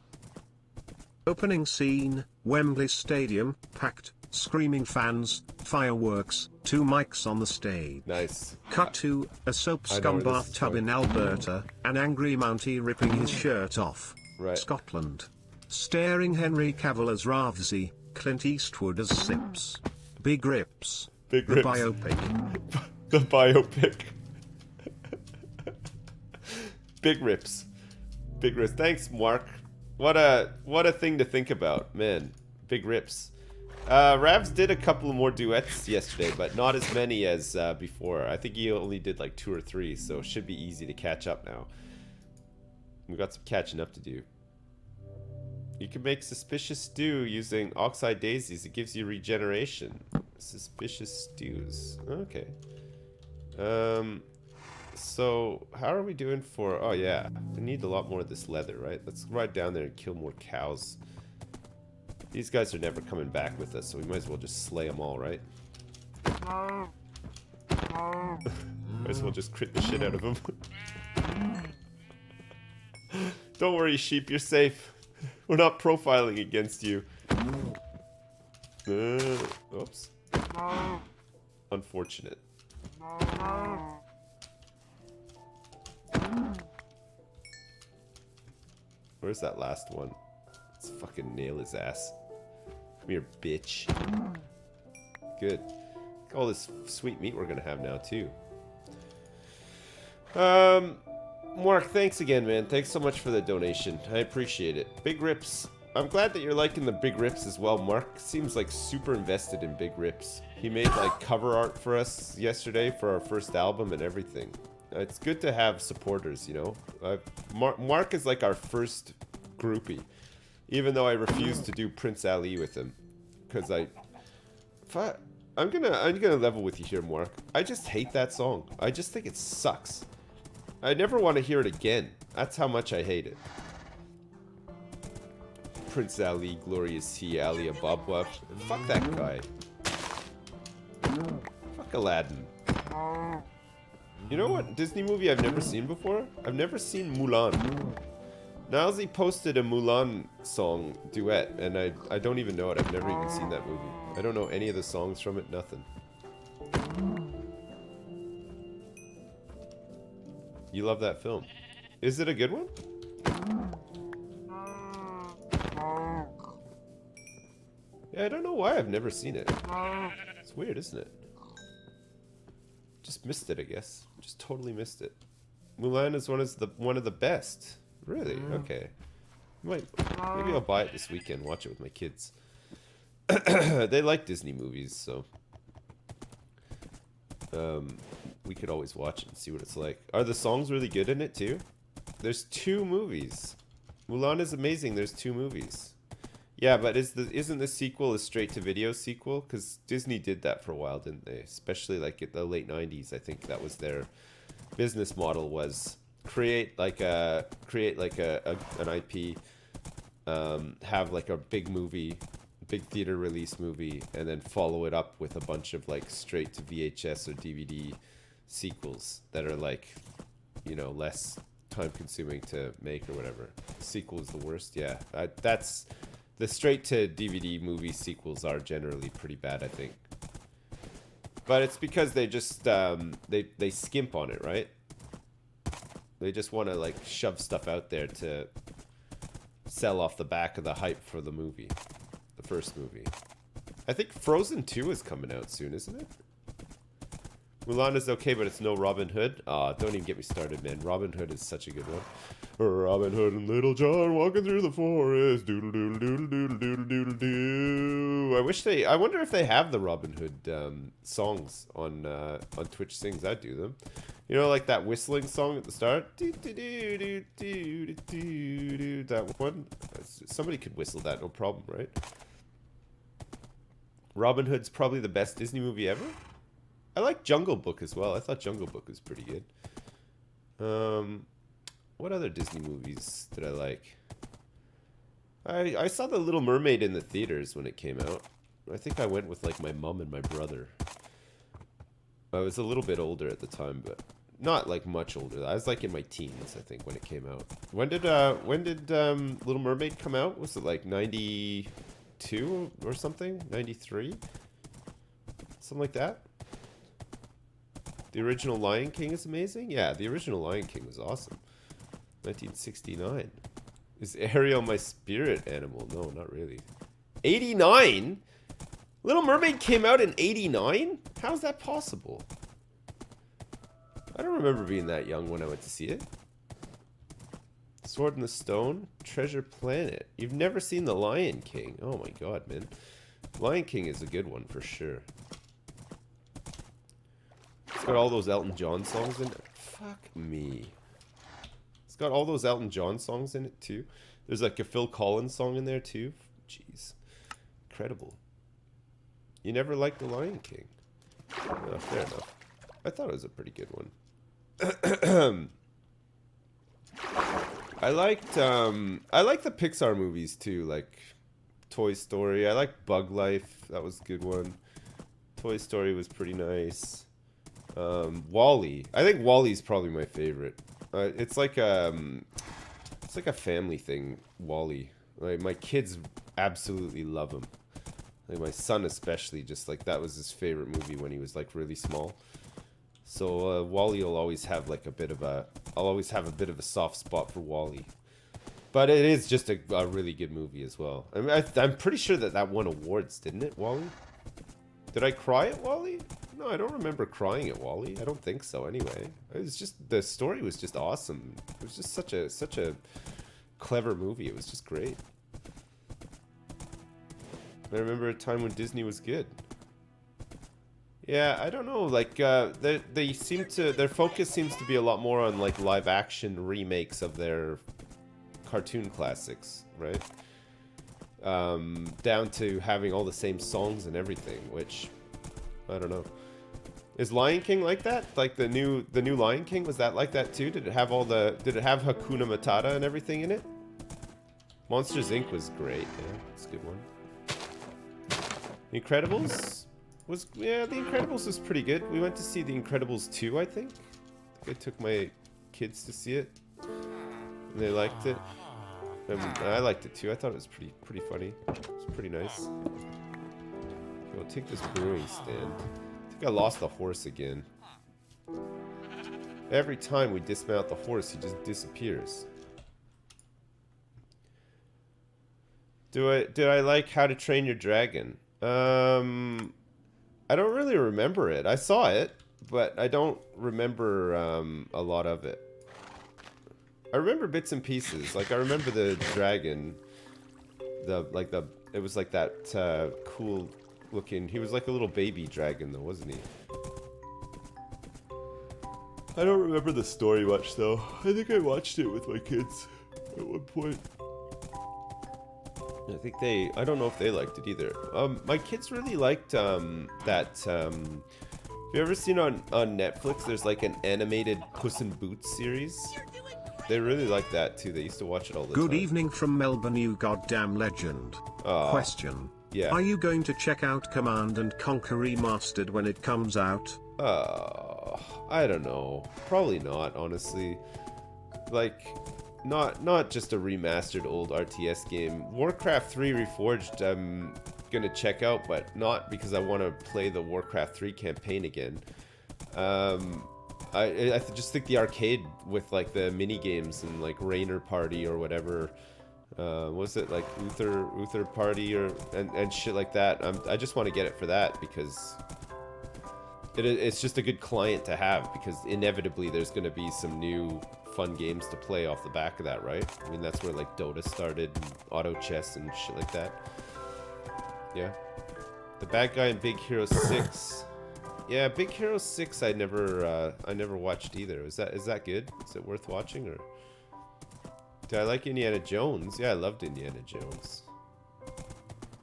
B: Opening scene, Wembley Stadium, packed, screaming fans, fireworks, 2 mics on the stage.
A: Nice.
B: Cut to a soap
A: I know
B: scum
A: where this is
B: bathtub
A: going.
B: in Alberta, an angry Mountie ripping his shirt off.
A: Right.
B: Scotland. Staring Henry Cavill as Ravsey, Clint Eastwood as Sips. Big Rips.
A: Big
B: The
A: Rips.
B: biopic.
A: The biopic. Big rips. Big rips. Thanks, Mark. What a thing to think about, man. Big rips. Ravs did a couple more duets yesterday, but not as many as before. I think he only did like 2 or 3, so it should be easy to catch up now. We've got some catching up to do. You can make suspicious stew using oxide daisies. It gives you regeneration. Suspicious stews. Okay. So how are we doing for... Oh, yeah. We need a lot more of this leather, right? Let's ride down there and kill more cows. These guys are never coming back with us, so we might as well just slay them all, right? Might as well just crit the shit out of them. Don't worry, sheep. You're safe. We're not profiling against you. Oops. Unfortunate. Where's that last one? Let's fucking nail his ass. Come here, bitch. Good. Look at all this sweet meat we're gonna have now, too. Mark, thanks again, man. Thanks so much for the donation. I appreciate it. Big rips. I'm glad that you're liking the big rips as well. Mark seems like super invested in big rips. He made like cover art for us yesterday for our first album and everything. It's good to have supporters, you know. Mark is like our first groupie, even though I refuse to do Prince Ali with him, because I'm gonna level with you here, Mark. I just hate that song. I just think it sucks. I never want to hear it again. That's how much I hate it. Prince Ali, Glorious He, Ali Ababa. Fuck that guy. Fuck Aladdin. You know what Disney movie I've never seen before? I've never seen Mulan. Nowsy posted a Mulan song duet, and I don't even know it. I've never even seen that movie. I don't know any of the songs from it, nothing. You love that film. Is it a good one? Yeah, I don't know why I've never seen it. It's weird, isn't it? Just missed it, I guess. Just totally missed it. Mulan is one of the best. Really? Okay. Maybe I'll buy it this weekend. Watch it with my kids. They like Disney movies, so we could always watch it and see what it's like. Are the songs really good in it too? There's 2 movies. Mulan is amazing. There's 2 movies. Yeah, but isn't the sequel a straight-to-video sequel? Because Disney did that for a while, didn't they? Especially like in the late 90s. I think that was their business model, was create like an IP, have like a big movie, big theater release movie, and then follow it up with a bunch of like straight to VHS or DVD sequels that are like, you know, less time consuming to make or whatever. Sequel is the worst. Yeah, that's the straight to DVD movie sequels are generally pretty bad, I think. But it's because they just they skimp on it, right? They just want to like shove stuff out there to sell off the back of the hype for the movie, the first movie. I think Frozen 2 is coming out soon, isn't it? Mulan is okay, but it's no Robin Hood. Aw, don't even get me started, man. Robin Hood is such a good one. Robin Hood and Little John walking through the forest. Doodle doodle doodle doodle doodle doodle doo. I wonder if they have the Robin Hood songs on Twitch Sings. I'd do them. You know, like that whistling song at the start? That one? Somebody could whistle that, no problem, right? Robin Hood's probably the best Disney movie ever? I like Jungle Book as well. I thought Jungle Book was pretty good. What other Disney movies did I like? I saw The Little Mermaid in the theaters when it came out. I think I went with like my mom and my brother. I was a little bit older at the time, but not like much older. I was like in my teens, I think, when it came out. When did Little Mermaid come out? Was it like 92 or something? 93? Something like that? The original Lion King is amazing? Yeah, the original Lion King was awesome. 1969. Is Ariel my spirit animal? No, not really. 89? Little Mermaid came out in 89? How's that possible? I don't remember being that young when I went to see it. Sword in the Stone? Treasure Planet. You've never seen The Lion King. Oh my god, man. Lion King is a good one for sure. It's got all those Elton John songs in it. Fuck me. It's got all those Elton John songs in it too. There's like a Phil Collins song in there too. Jeez. Incredible. You never liked The Lion King? No, fair enough. I thought it was a pretty good one. I liked the Pixar movies too, like Toy Story. I liked Bug Life. That was a good one. Toy Story was pretty nice. Wall-E. I think Wall-E's probably my favorite. It's like a family thing, Wall-E. Like my kids absolutely love him. Like my son especially, just like that was his favorite movie when he was like really small. So Wall-E will always have like I'll always have a bit of a soft spot for Wall-E. But it is just a really good movie as well. I mean, I'm pretty sure that won awards, didn't it, Wall-E? Did I cry at Wall-E? No, I don't remember crying at Wall-E. I don't think so anyway. It was just, the story was just awesome. It was just such a clever movie. It was just great. I remember a time when Disney was good. Yeah, I don't know, like, they seem to, their focus seems to be a lot more on, like, live-action remakes of their cartoon classics, right? Down to having all the same songs and everything, which, I don't know. Is Lion King like that? Like, the new Lion King, was that like that too? Did it have did it have Hakuna Matata and everything in it? Monsters, Inc. was great, yeah, it's a good one. The Incredibles? Yeah, The Incredibles was pretty good. We went to see The Incredibles 2, I think. I took my kids to see it. And they liked it. I liked it too. I thought it was pretty funny. It was pretty nice. Okay, I'll take this brewing stand. I think I lost the horse again. Every time we dismount the horse, he just disappears. Did I like How to Train Your Dragon? I don't really remember it. I saw it, but I don't remember a lot of it. I remember bits and pieces. Like, I remember the dragon. It was like that cool looking. He was like a little baby dragon, though, wasn't he? I don't remember the story much, though. I think I watched it with my kids at one point. I think I don't know if they liked it either. My kids really liked that. Have you ever seen on Netflix? There's like an animated Puss in Boots series. They really like that too. They used to watch it all the time.
B: Good evening from Melbourne, you goddamn legend. Question.
A: Yeah.
B: Are you going to check out Command and Conquer Remastered when it comes out?
A: I don't know. Probably not, honestly. Like, not just a remastered old RTS game. Warcraft 3 Reforged I'm gonna check out, but not because I want to play the Warcraft 3 campaign again. I just think the arcade with like the mini games and like Rainer Party or whatever, was it like Uther Party and shit like that. I just want to get it for that because it's just a good client to have, because inevitably there's going to be some new fun games to play off the back of that, right? I mean, that's where like Dota started and Auto Chess and shit like that. Yeah. The bad guy in Big Hero 6. Yeah, Big Hero 6 I never watched either. Is that good? Is it worth watching? Or did I like Indiana Jones? Yeah, I loved Indiana Jones.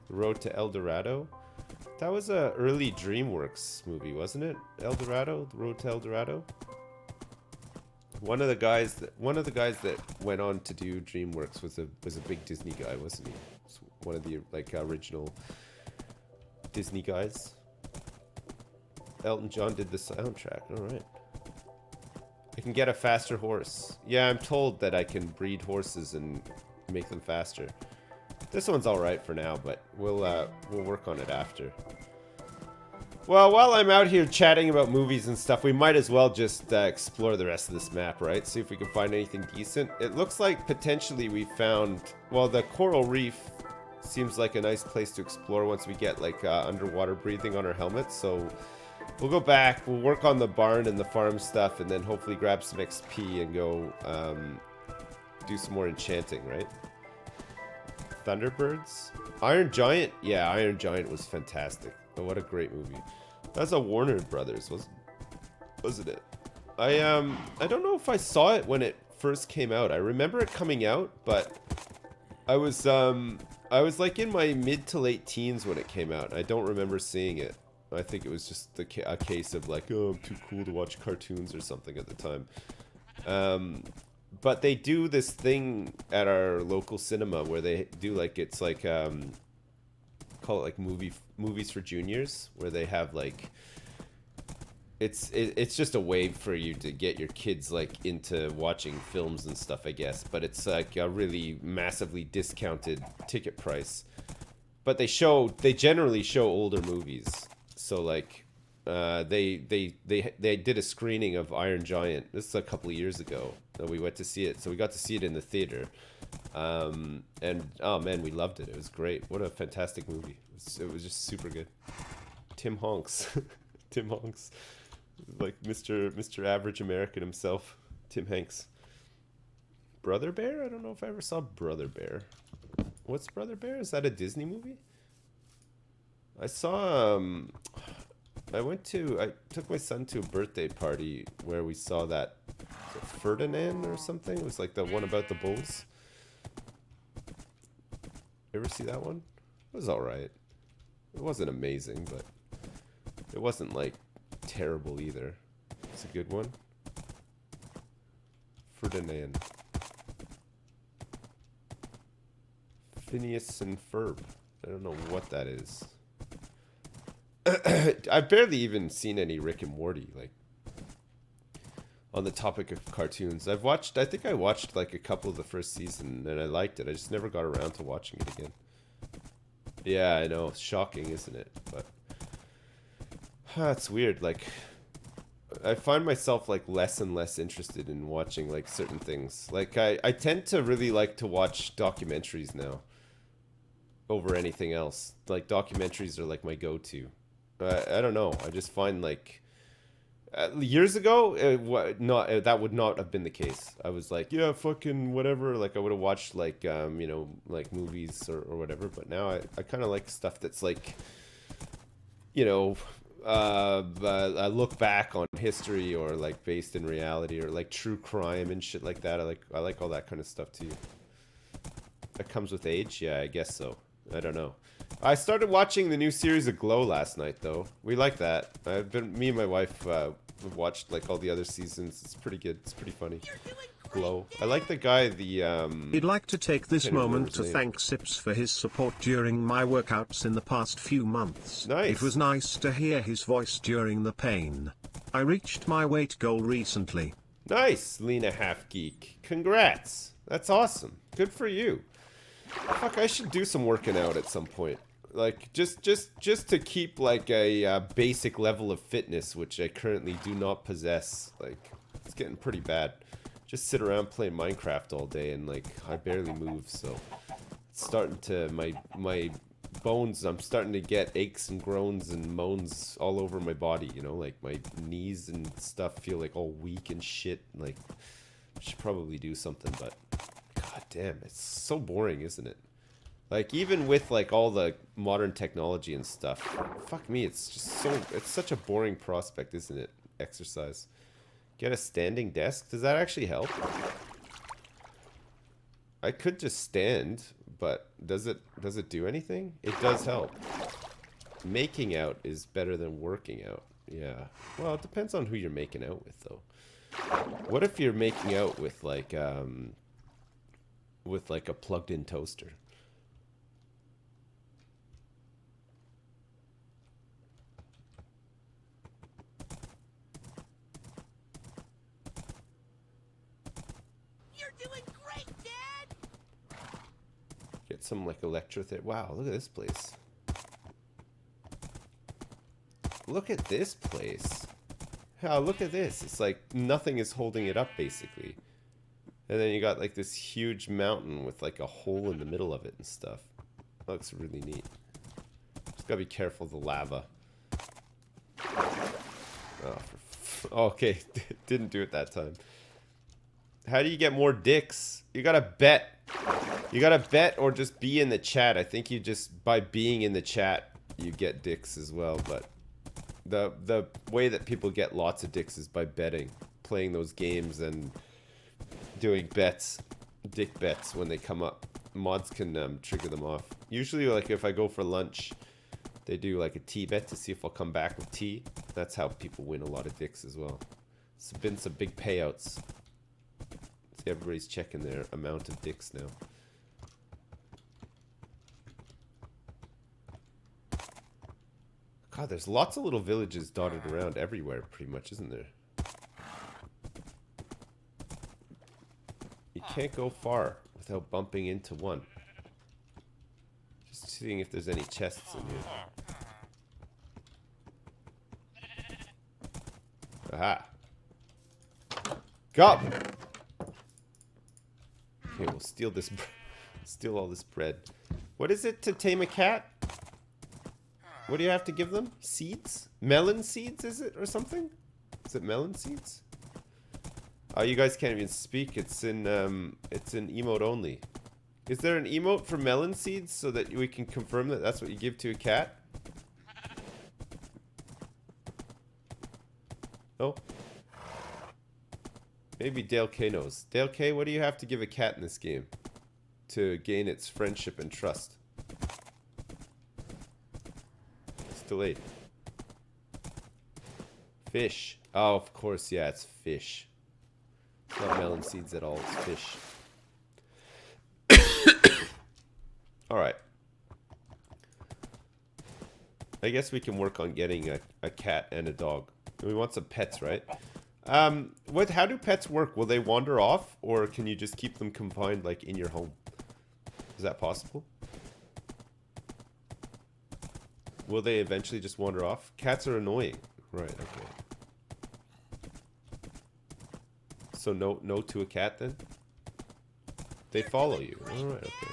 A: The Road to El Dorado. That was a early DreamWorks movie, wasn't it? El Dorado? The Road to El Dorado? One of the guys that went on to do DreamWorks was a big Disney guy, wasn't he? Was one of the like original Disney guys. Elton John did the soundtrack. All right. I can get a faster horse. Yeah, I'm told that I can breed horses and make them faster. This one's all right for now, but we'll work on it after. Well, while I'm out here chatting about movies and stuff, we might as well just explore the rest of this map, right? See if we can find anything decent. It looks like potentially we found... Well, the coral reef seems like a nice place to explore once we get, like, underwater breathing on our helmets. So we'll go back, we'll work on the barn and the farm stuff, and then hopefully grab some XP and go do some more enchanting, right? Thunderbirds? Iron Giant? Yeah, Iron Giant was fantastic. Oh, what a great movie. That's a Warner Brothers, wasn't it? I don't know if I saw it when it first came out. I remember it coming out, but I was like in my mid to late teens when it came out. I don't remember seeing it. I think it was just a case of like, oh, I'm too cool to watch cartoons or something at the time. But they do this thing at our local cinema where they do like, it's like, call it like movies for juniors, where they have like it's just a way for you to get your kids like into watching films and stuff, I guess, but it's like a really massively discounted ticket price. But they generally show older movies. So like they did a screening of Iron Giant. This is a couple of years ago that we went to see it. So we got to see it in the theater. And oh man, we loved it. It was great. What a fantastic movie. It was just super good. Tim Hanks. Tim Hanks. Like Mr. Average American himself. Tim Hanks. Brother Bear? I don't know if I ever saw Brother Bear. What's Brother Bear? Is that a Disney movie? I saw I took my son to a birthday party where we saw that, was it Ferdinand or something? It was like the one about the bulls. Ever see that one? It was alright. It wasn't amazing, but it wasn't like terrible either. It's a good one. Ferdinand. Phineas and Ferb. I don't know what that is. I've barely even seen any Rick and Morty, like, on the topic of cartoons. I think I watched like a couple of the first season and I liked it. I just never got around to watching it again. Yeah, I know. It's shocking, isn't it? But it's weird. Like, I find myself like less and less interested in watching like certain things. Like I tend to really like to watch documentaries now over anything else. Like documentaries are like my go-to. I don't know. I just find like years ago, that would not have been the case. I was like, yeah, fucking whatever. Like I would have watched like you know, like movies or whatever. But now I kind of like stuff that's like, you know, I look back on history or like based in reality or like true crime and shit like that. I like all that kind of stuff too. That comes with age, yeah, I guess so. I don't know. I started watching the new series of Glow last night, though. We like that. Me and my wife have watched like all the other seasons. It's pretty good. It's pretty funny. Glow. I like the guy.
B: He'd like to take this moment to thank Sips for his support during my workouts in the past few months.
A: Nice.
B: It was nice to hear his voice during the pain. I reached my weight goal recently.
A: Nice, Lena Half Geek. Congrats. That's awesome. Good for you. Fuck, I should do some working out at some point. Like, just to keep, like, a basic level of fitness, which I currently do not possess. Like, it's getting pretty bad. Just sit around playing Minecraft all day and, like, I barely move, so... It's starting to... My bones, I'm starting to get aches and groans and moans all over my body, you know? Like, my knees and stuff feel, like, all weak and shit. Like, I should probably do something, but... God damn, it's so boring, isn't it? Like, even with, like, all the modern technology and stuff, fuck me, it's just it's such a boring prospect, isn't it? Exercise. Get a standing desk? Does that actually help? I could just stand, but does it do anything? It does help. Making out is better than working out. Yeah. Well, it depends on who you're making out with, though. What if you're making out with like a plugged-in toaster?
C: You're doing great, Dad!
A: Get some like electrotherapy. Wow, look at this place. Look at this place. Oh, look at this. It's like nothing is holding it up, basically. And then you got like this huge mountain with like a hole in the middle of it and stuff. Looks really neat. Just gotta be careful of the lava. Oh, okay. Didn't do it that time. How do you get more dicks? You gotta bet. You gotta bet or just be in the chat. I think you just, by being in the chat, you get dicks as well, but the way that people get lots of dicks is by betting, playing those games and doing bets, dick bets when they come up. Mods can trigger them off. Usually, like if I go for lunch, they do like a tea bet to see if I'll come back with tea. That's how people win a lot of dicks as well. It's been some big payouts. See, everybody's checking their amount of dicks now. God, there's lots of little villages dotted around everywhere, pretty much, isn't there? You can't go far without bumping into one. Just seeing if there's any chests in here. Aha! Go! Okay, we'll steal this, steal all this bread. What is it to tame a cat? What do you have to give them? Seeds? Melon seeds, is it? Or something? Is it melon seeds? Oh, you guys can't even speak. It's in emote only. Is there an emote for melon seeds so that we can confirm that that's what you give to a cat? Oh. Maybe Dale K knows. Dale K, what do you have to give a cat in this game to gain its friendship and trust? Delayed. Fish. Oh, of course, yeah, it's fish. It's not melon seeds at all, it's fish. Alright. I guess we can work on getting a cat and a dog. We want some pets, right? How do pets work? Will they wander off, or can you just keep them confined, like, in your home? Is that possible? Will they eventually just wander off? Cats are annoying. Right, okay. So no to a cat then? They follow you. Alright, okay.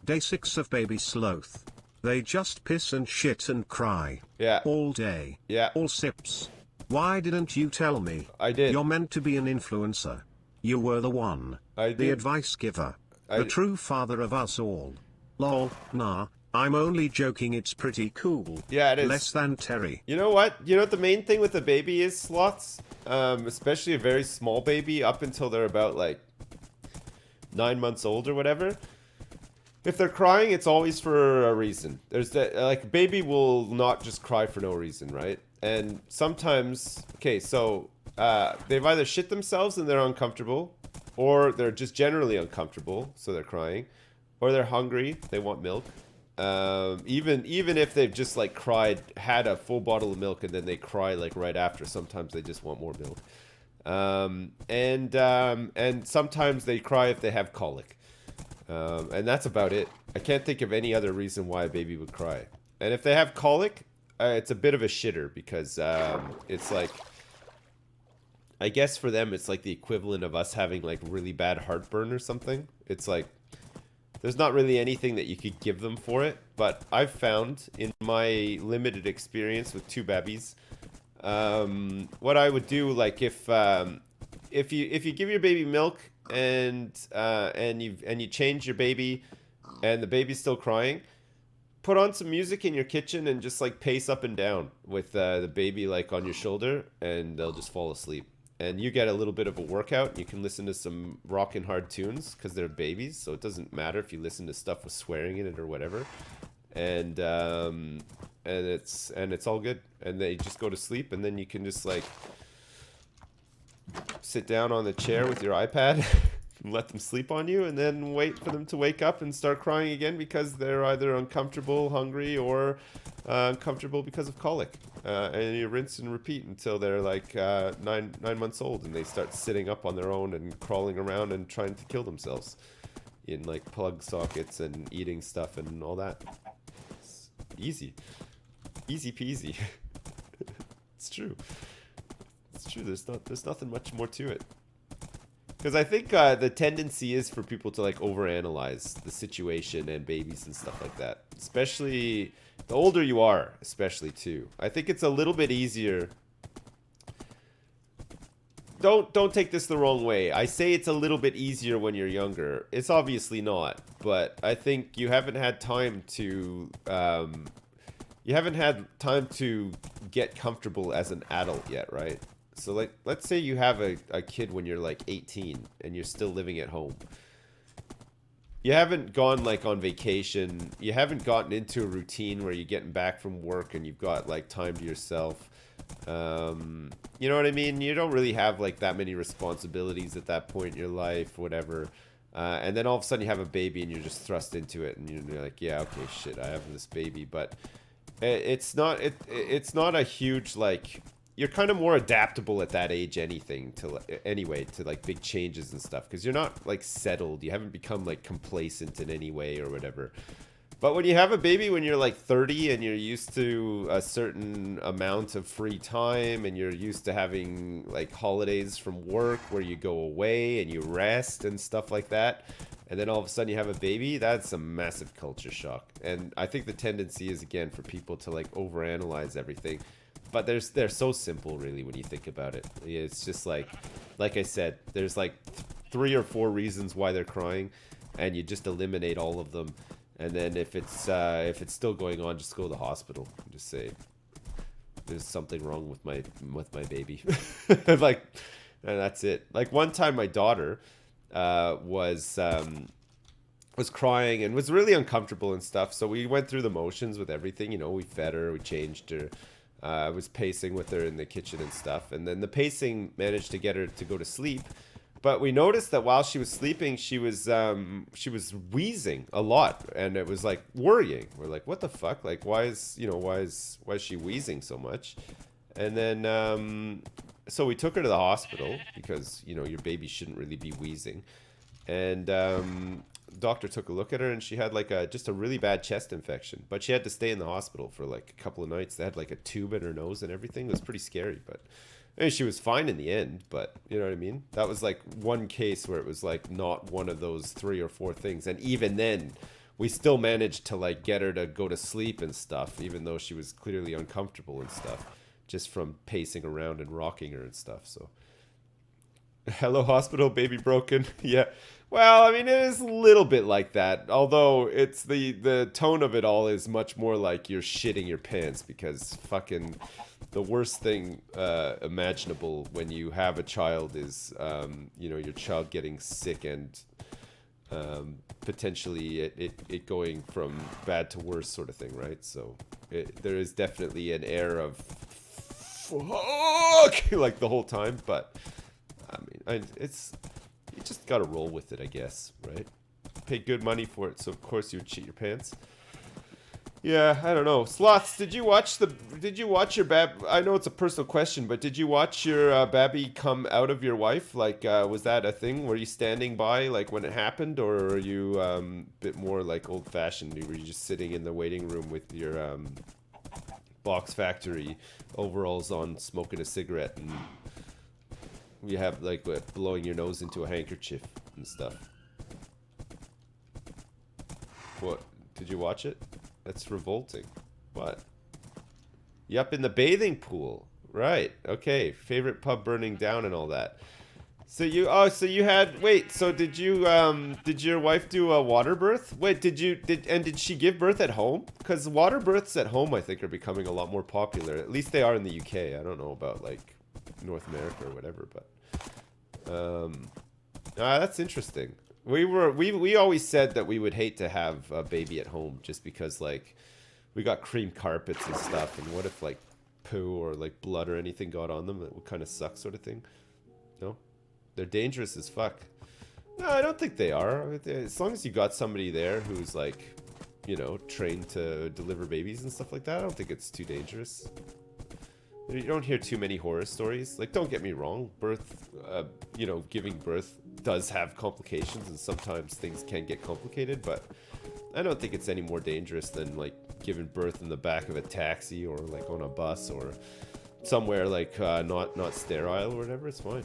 B: Day 6 of baby sloth. They just piss and shit and cry.
A: Yeah.
B: All day.
A: Yeah.
B: All sips. Why didn't you tell me?
A: I did.
B: You're meant to be an influencer. You were the one.
A: I did.
B: The advice giver. The true father of us all. Lol, nah. I'm only joking, it's pretty cool.
A: Yeah, it is.
B: Less than Terry.
A: You know what? You know what the main thing with a baby is, sloths? Especially a very small baby, up until they're about, like, 9 months old or whatever. If they're crying, it's always for a reason. There's that, like, baby will not just cry for no reason, right? And sometimes, okay, so, they've either shit themselves and they're uncomfortable, or they're just generally uncomfortable, so they're crying, or they're hungry, they want milk. Even if they've just like had a full bottle of milk and then they cry like right after, sometimes they just want more milk. And sometimes they cry if they have colic. And that's about it. I can't think of any other reason why a baby would cry. And if they have colic, it's a bit of a shitter because it's like, I guess for them it's like the equivalent of us having like really bad heartburn or something. It's like, there's not really anything that you could give them for it, but I've found in my limited experience with two babies, what I would do, like if you give your baby milk and you change your baby, and the baby's still crying, put on some music in your kitchen and just like pace up and down with the baby like on your shoulder, and they'll just fall asleep. And you get a little bit of a workout. You can listen to some rockin' hard tunes because they're babies, so it doesn't matter if you listen to stuff with swearing in it or whatever. And it's all good. And they just go to sleep, and then you can just like sit down on the chair with your iPad and let them sleep on you, and then wait for them to wake up and start crying again because they're either uncomfortable, hungry, or uncomfortable because of colic. And you rinse and repeat until they're like 9 months old, and they start sitting up on their own and crawling around and trying to kill themselves in like plug sockets and eating stuff and all that. It's easy peasy. It's true. It's true. There's nothing much more to it. Because I think the tendency is for people to like overanalyze the situation and babies and stuff like that. Especially the older you are, especially too. I think it's a little bit easier. Don't take this the wrong way. I say it's a little bit easier when you're younger. It's obviously not, but I think you haven't had time to get comfortable as an adult yet, right? So like, let's say you have a kid when you're like 18 and you're still living at home. You haven't gone like on vacation. You haven't gotten into a routine where you're getting back from work and you've got like time to yourself. You know what I mean? You don't really have like that many responsibilities at that point in your life, whatever. And then all of a sudden you have a baby and you're just thrust into it and you're like, yeah, okay, shit, I have this baby. But it's not a huge like... You're kind of more adaptable at that age anyway to like big changes and stuff, because you're not like settled. You haven't become like complacent in any way or whatever. But when you have a baby when you're like 30 and you're used to a certain amount of free time and you're used to having like holidays from work where you go away and you rest and stuff like that, and then all of a sudden you have a baby, that's a massive culture shock. And I think the tendency is, again, for people to like overanalyze everything. But they're so simple, really, when you think about it. It's just like I said, there's like 3 or 4 reasons why they're crying, and you just eliminate all of them. And then if it's still going on, just go to the hospital and just say there's something wrong with my baby. Like, and that's it. Like one time, my daughter was crying and was really uncomfortable and stuff. So we went through the motions with everything. You know, we fed her, we changed her. I was pacing with her in the kitchen and stuff, and then the pacing managed to get her to go to sleep. But we noticed that while she was sleeping, she was wheezing a lot, and it was like worrying. We're like, what the fuck? Like, why is she wheezing so much? And then so we took her to the hospital because your baby shouldn't really be wheezing, and doctor took a look at her and she had like just a really bad chest infection, but she had to stay in the hospital for like a couple of nights. They had like a tube in her nose and everything. It was pretty scary, but I mean, she was fine in the end. But you know what I mean? That was like one case where it was like not one of those 3 or 4 things, and even then we still managed to like get her to go to sleep and stuff, even though she was clearly uncomfortable and stuff, just from pacing around and rocking her and stuff. So hello hospital, baby broken. Yeah. Well, I mean, it is a little bit like that, although it's the tone of it all is much more like you're shitting your pants, because fucking the worst thing imaginable when you have a child is, your child getting sick and potentially it going from bad to worse sort of thing, right? So there is definitely an air of fuck like the whole time, but I mean, you just gotta roll with it, I guess, right? Pay good money for it, so of course you would shit your pants. Yeah, I don't know. Sloths, did you watch your I know it's a personal question, but did you watch your babby come out of your wife? Like, was that a thing? Were you standing by, like, when it happened, or are you a bit more, like, old-fashioned? Were you just sitting in the waiting room with your Box Factory overalls on, smoking a cigarette, and you have, like, blowing your nose into a handkerchief and stuff? What? Did you watch it? That's revolting. What? Yup, in the bathing pool. Right. Okay. Favorite pub burning down and all that. So you had, wait, so did your wife do a water birth? Wait, did she give birth at home? Because water births at home, I think, are becoming a lot more popular. At least they are in the UK. I don't know about, like, North America or whatever, but that's interesting. We always said that we would hate to have a baby at home, just because, like, we got cream carpets and stuff, and what if, like, poo or like blood or anything got on them? That would kind of suck, sort of thing. No? They're dangerous as fuck. No, I don't think they are. As long as you got somebody there who's like, you know, trained to deliver babies and stuff like that, I don't think it's too dangerous. You don't hear too many horror stories. Like, don't get me wrong, birth, you know, giving birth does have complications, and sometimes things can get complicated, but I don't think it's any more dangerous than, like, giving birth in the back of a taxi or, like, on a bus or somewhere, like, not sterile or whatever. It's fine.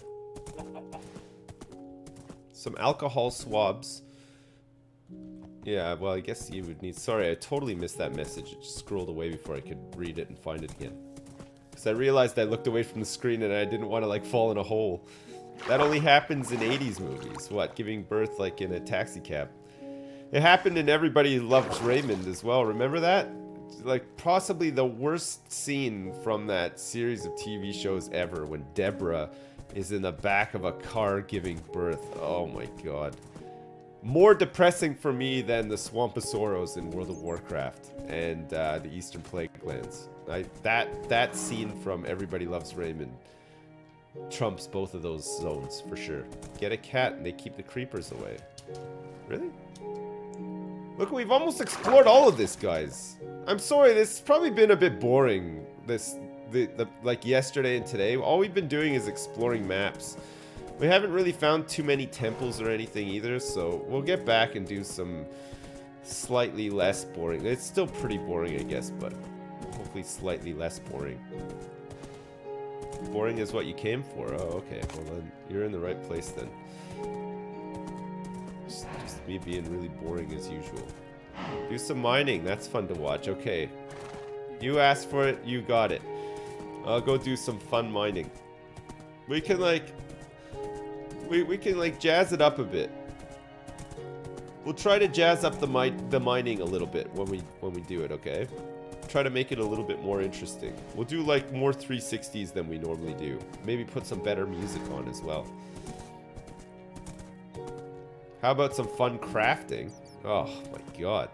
A: Some alcohol swabs. Yeah, well, I guess you would need... Sorry, I totally missed that message. It just scrolled away before I could read it and find it again. Because I realized I looked away from the screen and I didn't want to, like, fall in a hole. That only happens in 80s movies. What, giving birth, like, in a taxi cab? It happened in Everybody Loves Raymond as well. Remember that? Like, possibly the worst scene from that series of TV shows ever, when Deborah is in the back of a car giving birth. Oh my god. More depressing for me than the Swamposaurus in World of Warcraft and the Eastern Plague Lands. That scene from Everybody Loves Raymond trumps both of those zones for sure. Get a cat and they keep the creepers away. Really? Look, we've almost explored all of this, guys. I'm sorry, this has probably been a bit boring. Like yesterday and today, all we've been doing is exploring maps. We haven't really found too many temples or anything either, so we'll get back and do some slightly less boring. It's still pretty boring, I guess, but hopefully slightly less boring. Boring is what you came for. Oh, okay. Well, then you're in the right place then. Just me being really boring as usual. Do some mining. That's fun to watch. Okay. You asked for it. You got it. I'll go do some fun mining. We can like... We can like jazz it up a bit. We'll try to jazz up the mining a little bit when we do it, okay? Try to make it a little bit more interesting. We'll do like more 360s than we normally do. Maybe put some better music on as well. How about some fun crafting? Oh my god.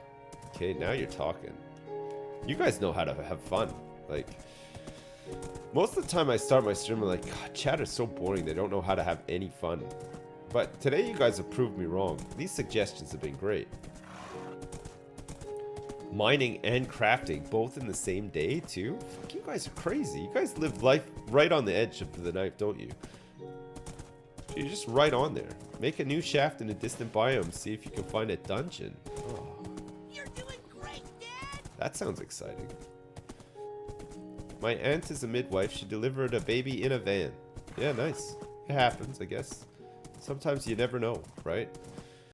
A: Okay, now you're talking. You guys know how to have fun. Like, most of the time I start my stream, I'm like, God, chat is so boring. They don't know how to have any fun. But today you guys have proved me wrong. These suggestions have been great. Mining and crafting both in the same day too? Fuck, you guys are crazy. You guys live life right on the edge of the knife, don't you? You're just right on there. Make a new shaft in a distant biome. See if you can find a dungeon. Oh.
C: You're doing great, Dad!
A: That sounds exciting. My aunt is a midwife. She delivered a baby in a van. Yeah, nice. It happens, I guess. Sometimes you never know, right?